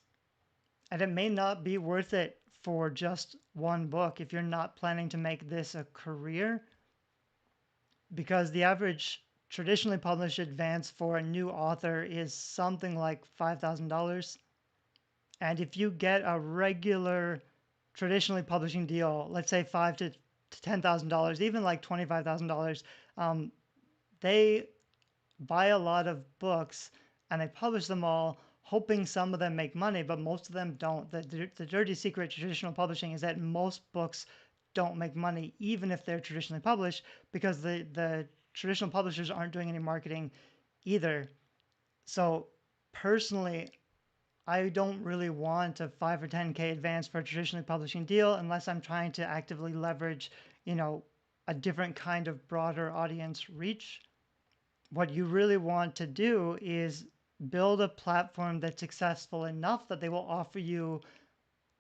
And it may not be worth it for just one book if you're not planning to make this a career, because the average traditionally published advance for a new author is something like $5,000. And if you get a regular traditionally publishing deal, let's say five to $10,000, even like $25,000, they buy a lot of books and they publish them all, hoping some of them make money, but most of them don't. The dirty secret traditional publishing is that most books don't make money, even if they're traditionally published, because the traditional publishers aren't doing any marketing either. So personally, I don't really want a 5 or 10K advance for a traditionally publishing deal unless I'm trying to actively leverage, a different kind of broader audience reach. What you really want to do is build a platform that's successful enough that they will offer you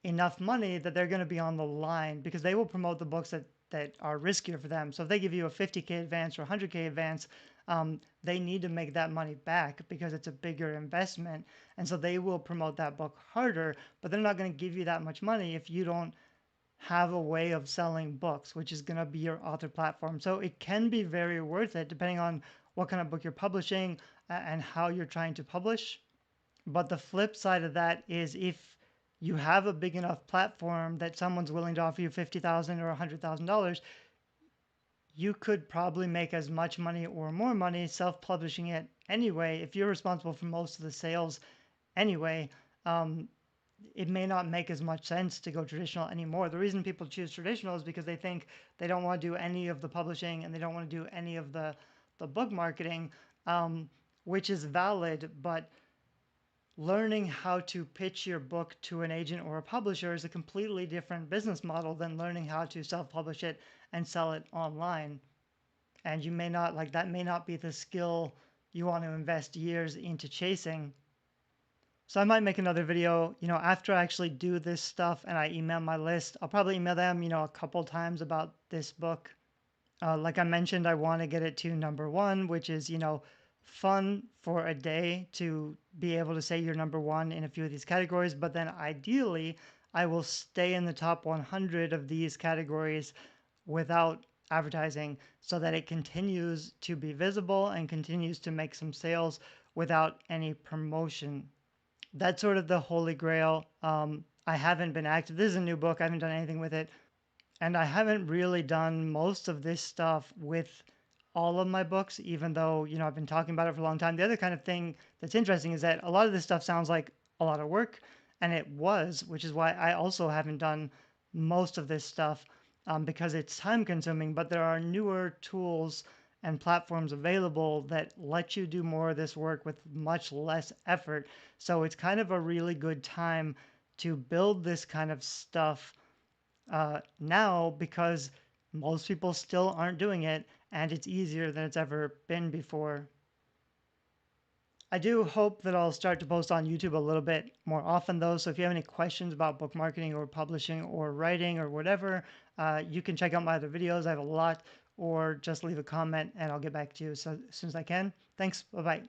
enough money that they're going to be on the line, because they will promote the books that are riskier for them. So if they give you a 50K advance or 100K advance, they need to make that money back because it's a bigger investment. And so they will promote that book harder, but they're not going to give you that much money if you don't have a way of selling books, which is going to be your author platform. So it can be very worth it depending on what kind of book you're publishing and how you're trying to publish. But the flip side of that is if you have a big enough platform that someone's willing to offer you $50,000 or $100,000, you could probably make as much money or more money self-publishing it anyway if you're responsible for most of the sales anyway. it may not make as much sense to go traditional anymore. The reason people choose traditional is because they think they don't want to do any of the publishing and they don't want to do any of the book marketing, which is valid, but learning how to pitch your book to an agent or a publisher is a completely different business model than learning how to self-publish it and sell it online. And you may not like that may not be the skill you want to invest years into chasing. So I might make another video, after I actually do this stuff and I email my list. I'll probably email them, a couple times about this book. Like I mentioned, I want to get it to number one, which is, fun for a day to be able to say you're number one in a few of these categories. But then ideally, I will stay in the top 100 of these categories without advertising so that it continues to be visible and continues to make some sales without any promotion. That's sort of the holy grail. I haven't been active. This is a new book. I haven't done anything with it. And I haven't really done most of this stuff with all of my books, even though, I've been talking about it for a long time. The other kind of thing that's interesting is that a lot of this stuff sounds like a lot of work, and it was, which is why I also haven't done most of this stuff because it's time consuming. But there are newer tools and platforms available that let you do more of this work with much less effort. So it's kind of a really good time to build this kind of stuff now because most people still aren't doing it and it's easier than it's ever been before. I do hope that I'll start to post on YouTube a little bit more often though. So if you have any questions about book marketing or publishing or writing or whatever, you can check out my other videos. I have a lot, or just leave a comment and I'll get back to you as soon as I can. Thanks. Bye bye.